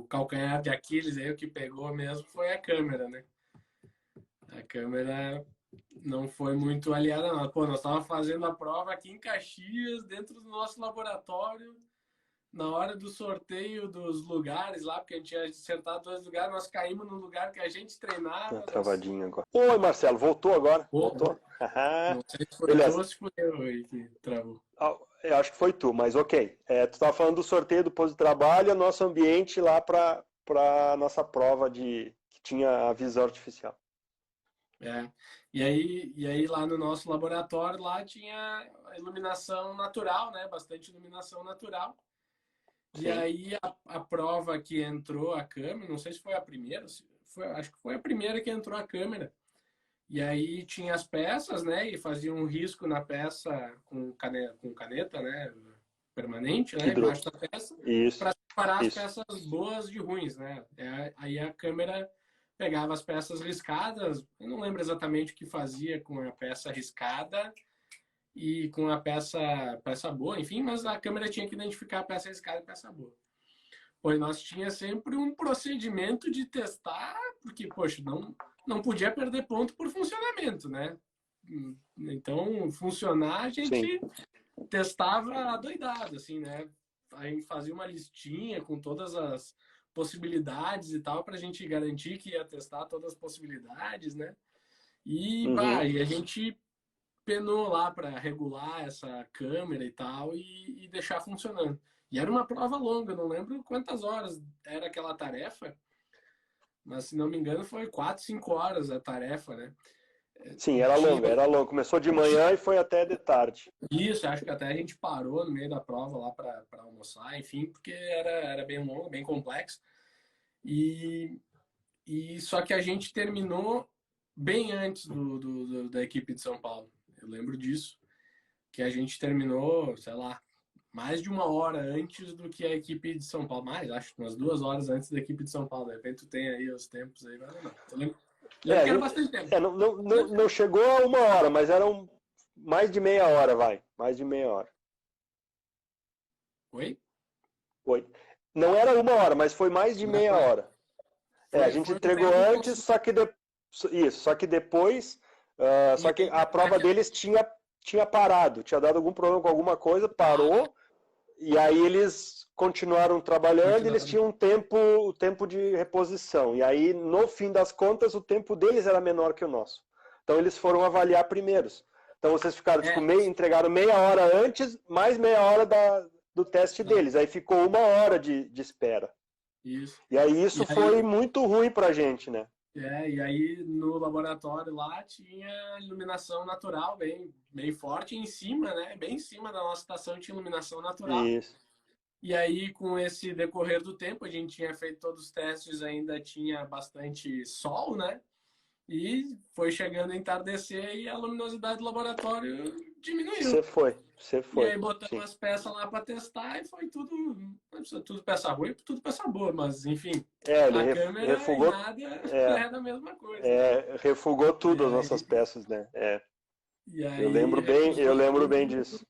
calcanhar de Aquiles aí, o que pegou mesmo foi a câmera, né? A câmera não foi muito aliada, não. Pô, nós estávamos fazendo a prova aqui em Caxias, dentro do nosso laboratório, na hora do sorteio dos lugares lá, porque a gente tinha acertado 2 lugares, nós caímos no lugar que a gente Tá treinava. Nós... travadinho agora. Oi, Marcelo, voltou agora? Pô, Voltou? não sei se foi tu Beleza. ou se foi eu aí que travou. Ah, eu acho que foi tu, mas ok. Tu estava falando do sorteio do posto de trabalho, é nosso ambiente lá para nossa prova que tinha a visão artificial. É. E aí lá no nosso laboratório lá tinha a iluminação natural, né? Bastante iluminação natural. E Sim. aí a prova que entrou a câmera, não sei se foi a primeira, acho que foi a primeira que entrou a câmera. E aí tinha as peças, né? E fazia um risco na peça com caneta, né? Permanente, né? Hidro. Embaixo da peça, Isso, para separar as isso. peças boas de ruins, né? Aí a câmera pegava as peças riscadas. Eu não lembro exatamente o que fazia com a peça riscada e com a peça boa, enfim, mas a câmera tinha que identificar a peça riscada e a peça boa. Pois nós tinha sempre um procedimento de testar, porque, poxa, não podia perder ponto por funcionamento, né? Então, funcionar, a Sim. gente testava adoidado, assim, né? A gente fazia uma listinha com todas as possibilidades e tal, para a gente garantir que ia testar todas as possibilidades, né? Uhum. E a gente penou lá para regular essa câmera e tal e deixar funcionando. E era uma prova longa, não lembro quantas horas era aquela tarefa, mas se não me engano foi 4, 5 horas a tarefa, né? Sim, era Tinha, longa, era longa. Começou de manhã e foi até de tarde. isso, acho que até a gente parou no meio da prova lá para almoçar, enfim, porque era bem longo, bem complexo. E, e só que a gente terminou bem antes da equipe de São Paulo. Eu lembro disso, que a gente terminou, sei lá, mais de 1 hora antes do que a equipe de São Paulo. Mais, acho, umas 2 horas antes da equipe de São Paulo. De repente tu tem aí os tempos aí, mas não. Lembro que era bastante tempo. Não chegou a 1 hora, mas eram mais de meia hora, vai. Mais de meia hora. Oi? Foi. Não era 1 hora, mas foi mais de Ah, meia tá. hora. A gente Foi um entregou tempo antes, considerável. só que depois, E só que aí, a prova deles tinha parado, tinha dado algum problema com alguma coisa, parou, e aí eles continuaram trabalhando, e eles continuava. tinham o tempo de reposição. E aí, no fim das contas, o tempo deles era menor que o nosso. Então eles foram avaliar primeiros. Então vocês ficaram, tipo, É, entregaram meia hora antes, mais meia hora do teste tá, deles. Aí ficou 1 hora de espera. isso. E aí E isso foi aí, muito ruim pra gente, né? e aí no laboratório lá tinha iluminação natural bem forte em cima, né? Bem em cima da nossa estação tinha iluminação natural. Isso. E aí, com esse decorrer do tempo, a gente tinha feito todos os testes, ainda tinha bastante sol, né? E foi chegando a entardecer e a luminosidade do laboratório diminuiu. Você E foi, aí botamos sim. as peças lá para testar e foi tudo peça ruim, tudo peça boa, mas enfim, Ele a câmera em refugou, nada é, era a mesma coisa, né? refugou E tudo as nossas aí, peças, né? e Eu aí lembro bem, eu recusou lembro bem tudo disso.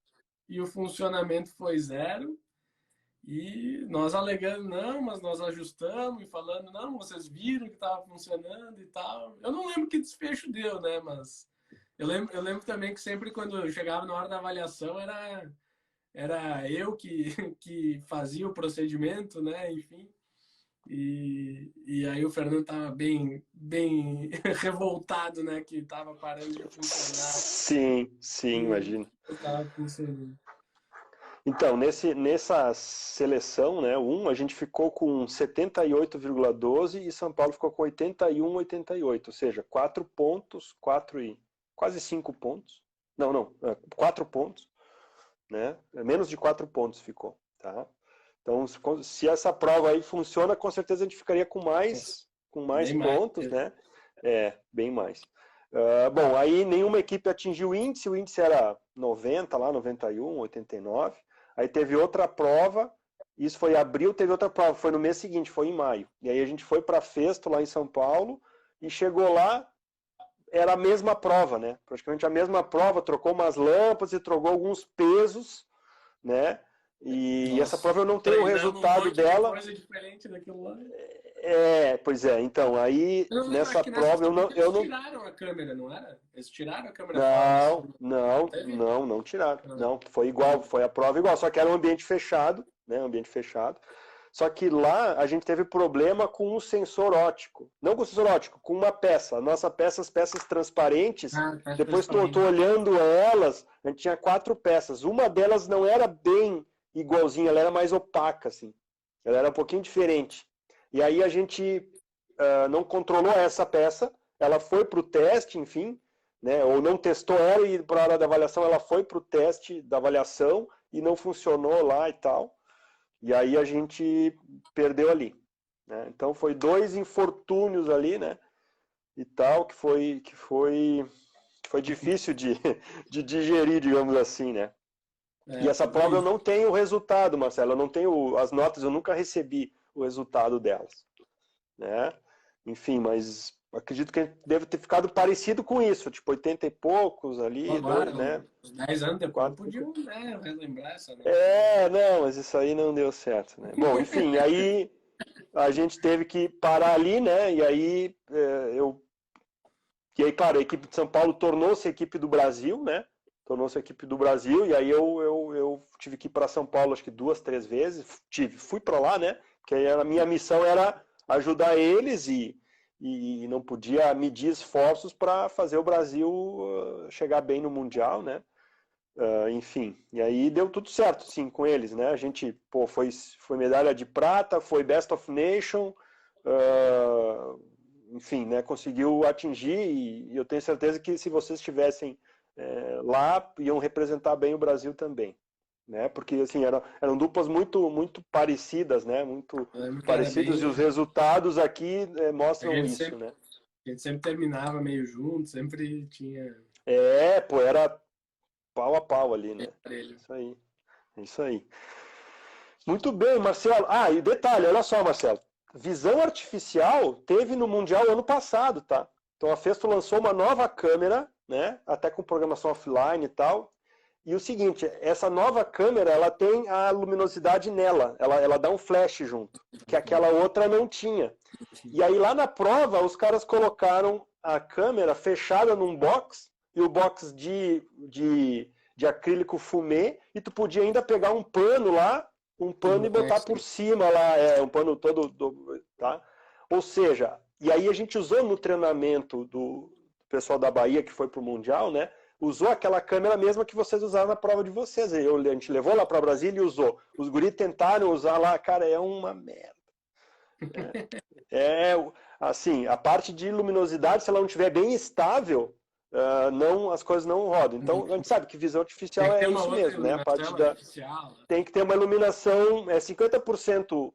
e o funcionamento foi zero. E nós alegando, não, mas nós ajustamos e falando, não, vocês viram que estava funcionando e tal. Eu não lembro que desfecho deu, né? Mas eu lembro também que sempre quando chegava na hora da avaliação era eu que fazia o procedimento, né? Enfim. E aí o Fernando estava bem revoltado, né? Que estava parando de funcionar Sim, sim, e imagino. estava funcionando. Então, nessa seleção, né, a gente ficou com 78,12 e São Paulo ficou com 81,88, ou seja, 4 pontos, 4 e quase 5 pontos. Não, 4 pontos, né? Menos de 4 pontos ficou, tá? Então, se essa prova aí funciona, com certeza a gente ficaria com mais Bem mais. pontos, né? Bem mais. Bom, aí nenhuma equipe atingiu o índice era 90 lá, 91, 89. Aí teve outra prova, isso foi em abril, teve outra prova, foi no mês seguinte, foi em maio. E aí a gente foi para Festo, lá em São Paulo, e chegou lá, era a mesma prova, né? Praticamente a mesma prova, trocou umas lâmpadas e trocou alguns pesos, né? E essa prova eu não tenho o resultado dela. Coisa diferente daquilo lá. Pois é, então, aí nessa prova eu não... tiraram a câmera, não era? Eles tiraram a câmera fora. Não tiraram. Não, foi igual, foi a prova igual, só que era um ambiente fechado, né? Ambiente fechado. Só que lá a gente teve problema com um sensor óptico. Não com o sensor óptico, com uma peça. A nossa peça, as peças transparentes, depois estou olhando elas, a gente tinha 4 peças. Uma delas não era bem igualzinha, ela era mais opaca, assim. Ela era um pouquinho diferente. E aí a gente não controlou essa peça, ela foi para o teste, enfim, né? Ou não testou ela e para a hora da avaliação ela foi para o teste da avaliação e não funcionou lá e tal. E aí a gente perdeu ali, né? Então foi 2 infortúnios ali, né? E tal, que foi difícil de digerir, digamos assim, né? E essa prova eu não tenho o resultado, Marcelo, eu não tenho as notas, eu nunca recebi o resultado delas, né? Enfim, mas acredito que deve ter ficado parecido com isso, tipo 80 e poucos ali, agora, né? Uns 10 anos depois podiam, né, relembrar essa. Não, mas isso aí não deu certo, né? Bom, enfim, aí a gente teve que parar ali, né? E aí claro, a equipe de São Paulo tornou-se a equipe do Brasil, né? Tornou-se a equipe do Brasil, e aí eu tive que ir para São Paulo acho que 2, 3 vezes, fui para lá, né? Porque aí a minha missão era ajudar eles e não podia medir esforços para fazer o Brasil chegar bem no Mundial, né? Enfim, e aí deu tudo certo, sim, com eles, né? A gente, foi medalha de prata, foi Best of Nation, enfim, né? Conseguiu atingir e eu tenho certeza que se vocês estivessem lá, iam representar bem o Brasil também, né? Porque, assim, eram duplas muito, muito parecidas, né? Muito parecidas e os resultados aqui mostram isso, né? A gente sempre terminava meio junto, sempre tinha... era pau a pau ali, né? Isso aí. Muito bem, Marcelo. E detalhe, olha só, Marcelo. Visão artificial teve no Mundial ano passado, tá? Então a Festo lançou uma nova câmera, né? Até com programação offline e tal. E o seguinte, essa nova câmera, ela tem a luminosidade nela. Ela dá um flash junto, que aquela outra não tinha. E aí lá na prova, os caras colocaram a câmera fechada num box, e o box de acrílico fumê, e tu podia ainda pegar um pano lá, e botar por cima lá, um pano todo, tá? Ou seja, e aí a gente usou no treinamento do pessoal da Bahia, que foi pro Mundial, né? Usou aquela câmera mesma que vocês usaram na prova de vocês. A gente levou lá para Brasília e usou. Os guris tentaram usar lá, cara, é uma merda. Assim, a parte de luminosidade, se ela não estiver bem estável, as coisas não rodam. Então, a gente sabe que visão artificial é isso mesmo, né? A parte tem que ter uma iluminação, 50%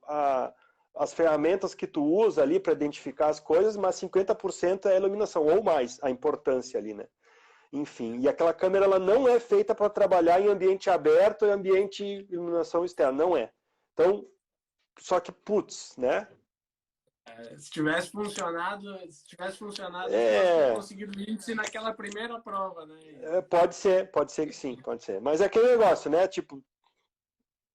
as ferramentas que tu usa ali para identificar as coisas, mas 50% é a iluminação, ou mais, a importância ali, né? Enfim, e aquela câmera ela não é feita para trabalhar em ambiente aberto e ambiente iluminação externa, não é. Então, só que, putz, né? Se tivesse funcionado, teria conseguido o índice naquela primeira prova, né? Pode ser que sim, pode ser. Mas é aquele negócio, né? Tipo,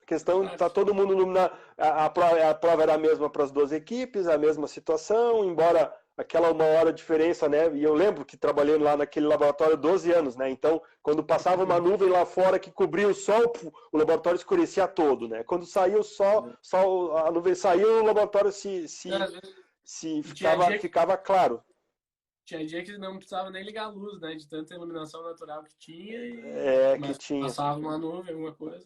a questão, tá todo mundo iluminado. A prova era a mesma para as 2 equipes, a mesma situação, embora aquela 1 hora de diferença, né? E eu lembro que trabalhei lá naquele laboratório 12 anos, né? Então, quando passava uma nuvem lá fora que cobria o sol, o laboratório escurecia todo, né? Quando saía o sol, a nuvem saiu, o laboratório ficava claro. Tinha dia que não precisava nem ligar a luz, né? De tanta iluminação natural que tinha. Que tinha. Passava uma nuvem, alguma coisa.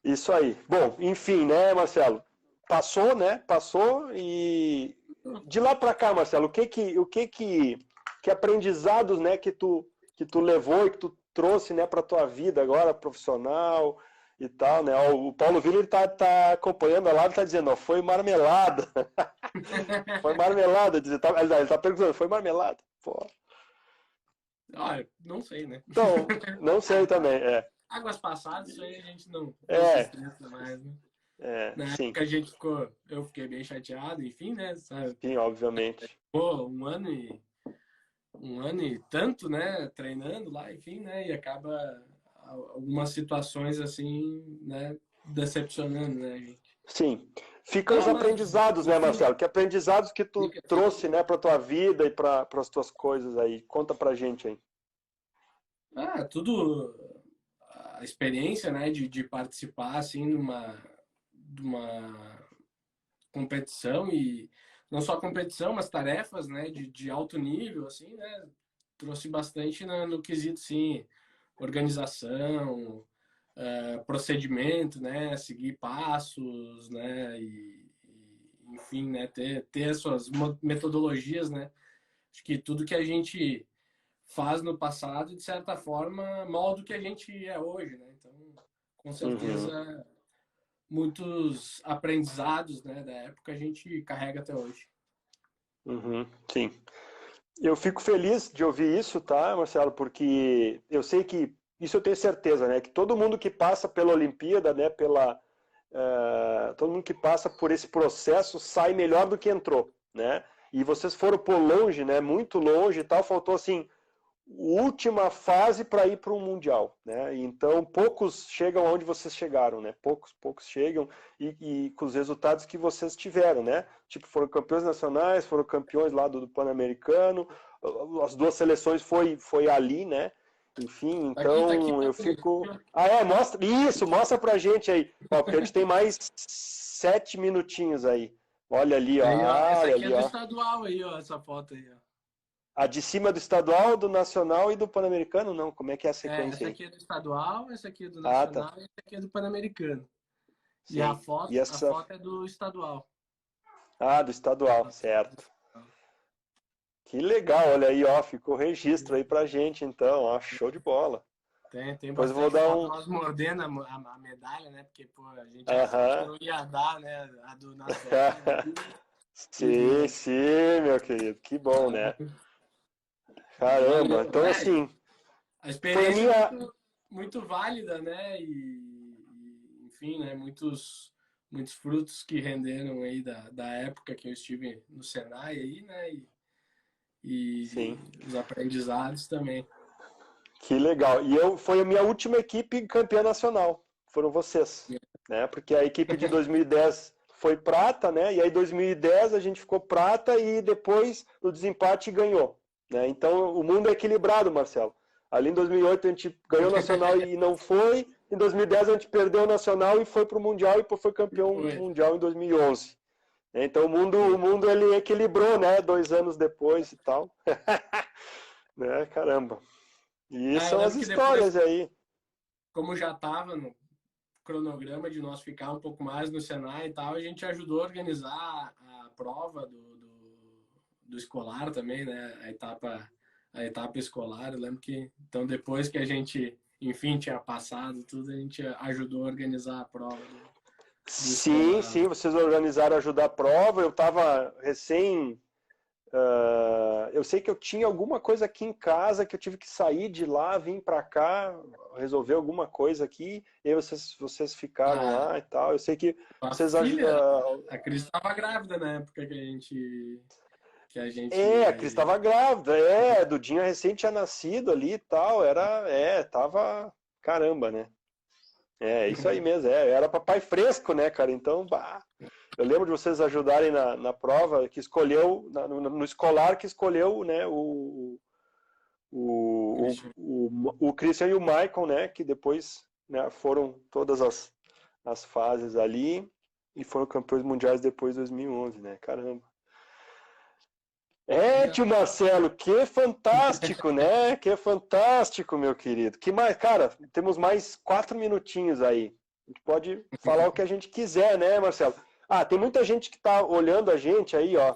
Isso aí. Bom, enfim, né, Marcelo? Passou, né? Passou e de lá para cá, Marcelo, o que aprendizados, né, que tu levou e que tu trouxe, né, para tua vida agora profissional e tal, né? O Paulo Villa, ele tá acompanhando a live, tá dizendo, foi marmelada. Foi marmelada, ele tá perguntando, foi marmelada. Pô. Olha, não sei, né? Então, não sei também, Águas passadas, isso aí a gente não se É, estressa mais, né? Na sim, época eu fiquei bem chateado, enfim, né? Sabe? sim, obviamente. Pô, um ano e tanto, né? Treinando lá, enfim, né? E acaba algumas situações assim, né? Decepcionando, né, gente? Sim. Ficam os Não, mas aprendizados, né, enfim, Marcelo? Que aprendizados que tu fica, fica. trouxe, né, para tua vida e para as tuas coisas aí. Conta pra gente aí. Tudo a experiência, né, de participar assim de uma competição e não só competição, mas tarefas, né, de alto nível, assim, né, trouxe bastante no quesito, sim, organização, procedimento, né, seguir passos, né, enfim, né, ter as suas metodologias, né, acho que tudo que a gente faz no passado, de certa forma, molda o que a gente é hoje, né, então, com Uhum, certeza, muitos aprendizados, né, da época a gente carrega até hoje. uhum, sim. Eu fico feliz de ouvir isso, tá, Marcelo? Porque eu sei que, isso eu tenho certeza, né? Que todo mundo que passa pela Olimpíada, né? Todo mundo que passa por esse processo sai melhor do que entrou, né? E vocês foram por longe, né? Muito longe e tal. Faltou, assim, última fase para ir para um mundial, né? Então poucos chegam onde vocês chegaram, né? Poucos chegam e com os resultados que vocês tiveram, né? Tipo, foram campeões nacionais, foram campeões lá do Pan-Americano, as duas seleções foi ali, né? Enfim, Tá aqui então eu fico. Mostra isso, mostra pra gente aí, ó, porque a gente tem mais 7 minutinhos aí. Olha ali, ó, aí, ó, a essa área aqui é ali, do ó. estadual aí, ó, essa foto aí, ó. A de cima do estadual, do nacional e do pan-americano, não. Como é que é a sequência Essa aí? aqui é do estadual, essa aqui é do Ah, tá. nacional e essa aqui é do pan-americano. E Sim. E a essa. foto é do estadual. Ah, do estadual, certo. Que legal, olha aí, ó. Ficou registro aí pra gente, então, ó. Show de bola. Tem Depois eu vou bastante dar foto um. nós mordendo a medalha, né? Porque, pô, a gente achava que Aham. não ia dar, né? A do nacional Sim, e sim, meu querido. Que bom, né? mas Caramba. valeu. Então, assim, A foi a experiência é minha. muito válida, né? Enfim, né? Muitos frutos que renderam aí da época que eu estive no Senai aí, né? Sim. E os aprendizados também. Que legal. E foi a minha última equipe campeã nacional. Foram vocês, né? Porque a equipe de 2010 foi prata, né? E aí 2010 a gente ficou prata e depois no desempate ganhou, né? Então o mundo é equilibrado, Marcelo. Ali em 2008 a gente ganhou o nacional e não foi. Em 2010 a gente perdeu o nacional e foi para o mundial e foi campeão Foi. mundial em 2011. Então o mundo ele equilibrou, né? 2 anos depois e tal, né? Caramba. E Eu são as lembro que depois, histórias aí. como já estava no cronograma de nós ficar um pouco mais no Senai e tal, a gente ajudou a organizar a prova do escolar também, né? A etapa escolar. Eu lembro que, então, depois que a gente, enfim, tinha passado tudo, a gente ajudou a organizar a prova do Sim, escolar. sim, vocês organizaram ajudar a prova. Eu estava recém. Eu sei que eu tinha alguma coisa aqui em casa que eu tive que sair de lá, vir para cá, resolver alguma coisa aqui. E aí vocês ficaram A, lá e tal. Eu sei que a vocês filha, ajudam. a Cris estava grávida na época que a A Cris gente estava grávida, Dudinha recém tinha nascido ali e tal. Tava. Caramba, né? Isso aí mesmo, era papai fresco, né, cara? Então, bah, eu lembro de vocês ajudarem na prova que escolheu, no escolar que escolheu, né, o Christian e o Michael, né, que depois, né, foram todas as fases ali e foram campeões mundiais depois de 2011, né, caramba. Tio Marcelo, que fantástico, né? Que fantástico, meu querido. Que mais, cara, temos mais 4 minutinhos aí. A gente pode falar o que a gente quiser, né, Marcelo? Tem muita gente que está olhando a gente aí, ó.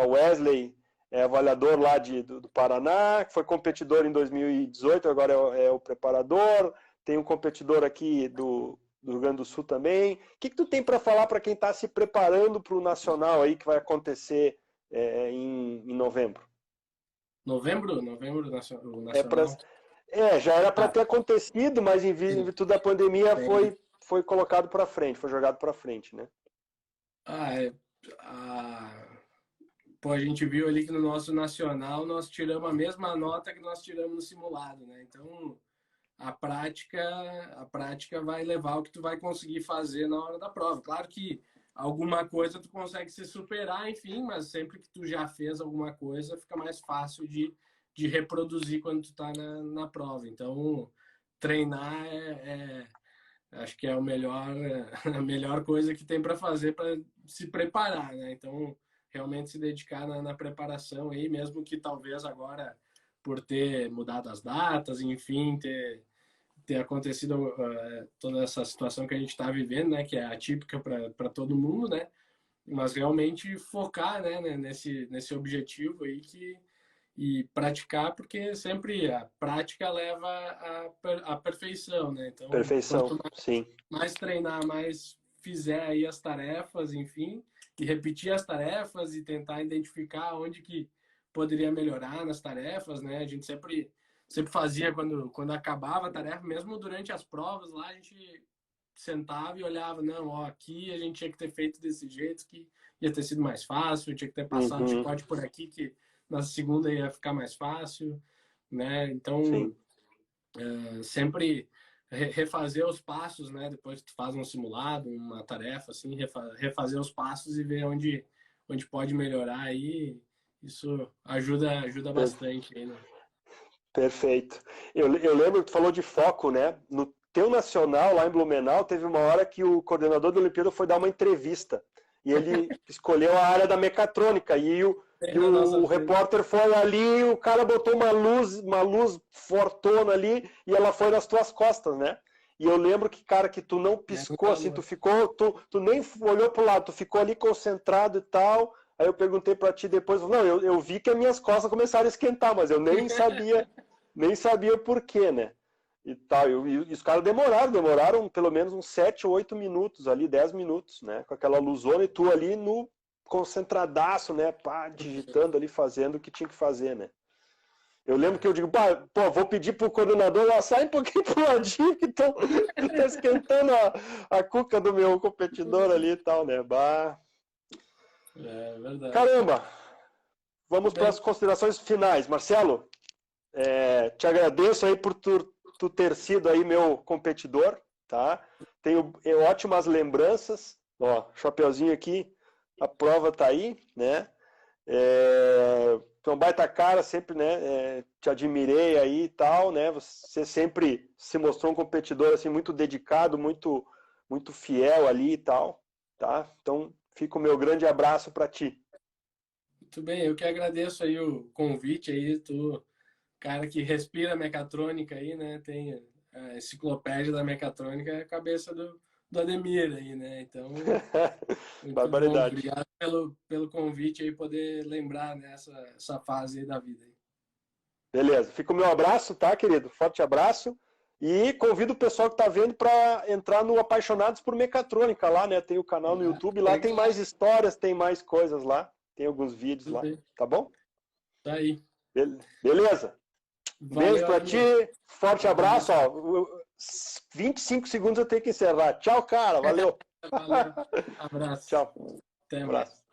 O Wesley é avaliador lá do Paraná, que foi competidor em 2018, agora é o preparador. Tem um competidor aqui do Rio Grande do Sul também. O que tu tem para falar para quem está se preparando para o Nacional aí que vai acontecer em novembro? Novembro o É nacional. já era para Ah, ter acontecido, mas em sim. virtude da pandemia Tem. foi colocado para frente, foi jogado para frente, né? Ah, é, ah, pô, a gente viu ali que no nosso nacional nós tiramos a mesma nota que nós tiramos no simulado, né? Então, a prática, a prática vai levar o que tu vai conseguir fazer na hora da prova. Claro que alguma coisa tu consegue se superar, enfim, mas sempre que tu já fez alguma coisa, fica mais fácil de reproduzir quando tu tá na prova. Então, treinar acho que é o melhor, a melhor coisa que tem para fazer para se preparar, né? Então, realmente se dedicar na preparação aí, mesmo que talvez agora, por ter mudado as datas, enfim, ter acontecido toda essa situação que a gente está vivendo, né? Que é atípica para todo mundo, né? Mas realmente focar, né, nesse objetivo aí e praticar, porque sempre a prática leva à perfeição, né? Então, quanto Perfeição, sim. mais treinar, mais fizer aí as tarefas, enfim, e repetir as tarefas e tentar identificar onde que poderia melhorar nas tarefas, né? A gente sempre fazia quando acabava a tarefa, mesmo durante as provas lá, a gente sentava e olhava, não, ó, aqui a gente tinha que ter feito desse jeito que ia ter sido mais fácil, tinha que ter passado o Uhum, chicote por aqui que na segunda ia ficar mais fácil, né? sim. Então, sempre refazer os passos, né? Depois que tu faz um simulado, uma tarefa, assim, refazer os passos e ver onde pode melhorar aí. Isso ajuda bastante aí, né? Perfeito. Eu lembro que tu falou de foco, né? No teu nacional, lá em Blumenau, teve uma hora que o coordenador da Olimpíada foi dar uma entrevista. E ele escolheu a área da mecatrônica. Bem E na nossa o frente. repórter foi ali, o cara botou uma luz fortona ali, e ela foi nas tuas costas, né? E eu lembro que, cara, que tu não É piscou, muita assim, luz. tu nem olhou pro lado, tu ficou ali concentrado e tal. Aí eu perguntei pra ti depois, não, eu vi que as minhas costas começaram a esquentar, mas eu nem sabia por quê, né? E tal, e os caras demoraram pelo menos uns 7 ou 8 minutos ali, 10 minutos, né? Com aquela luzona e tu ali no concentradaço, né? Pá, digitando ali, fazendo o que tinha que fazer, né? Eu lembro que eu digo, pô, vou pedir pro coordenador, ó, sai um pouquinho pro ladinho que tá esquentando a cuca do meu competidor ali e tal, né? Bah. É verdade. Caramba! Tudo Vamos para as bem. considerações finais. Marcelo, te agradeço aí por tu ter sido aí meu competidor, tá? Tenho ótimas lembranças. Ó, chapeuzinho aqui, a prova tá aí, né? Então, baita cara, sempre, né? Te admirei aí e tal, né? Você sempre se mostrou um competidor assim muito dedicado, muito fiel ali e tal, tá? Então, fica o meu grande abraço para ti. Muito bem, eu que agradeço aí o convite aí, tu, cara que respira mecatrônica aí, né? Tem a enciclopédia da mecatrônica, é a cabeça do Ademir aí, né? Então, muito bom. Barbaridade. Obrigado pelo convite aí, poder lembrar nessa essa fase aí da vida aí. Beleza. Fica o meu abraço, tá, querido? Forte abraço. E convido o pessoal que está vendo para entrar no Apaixonados por Mecatrônica lá, né? Tem o canal no Ah, YouTube, lá tem legal, mais histórias, tem mais coisas lá, tem alguns vídeos tudo lá, bem. tá bom? Tá aí. Beleza. Um beijo Valeu, para ti, Ademir. forte abraço, Abraço. ó. 25 segundos eu tenho que encerrar. Tchau, cara. Valeu. Valeu. Abraço. Tchau. Até Um mais. abraço.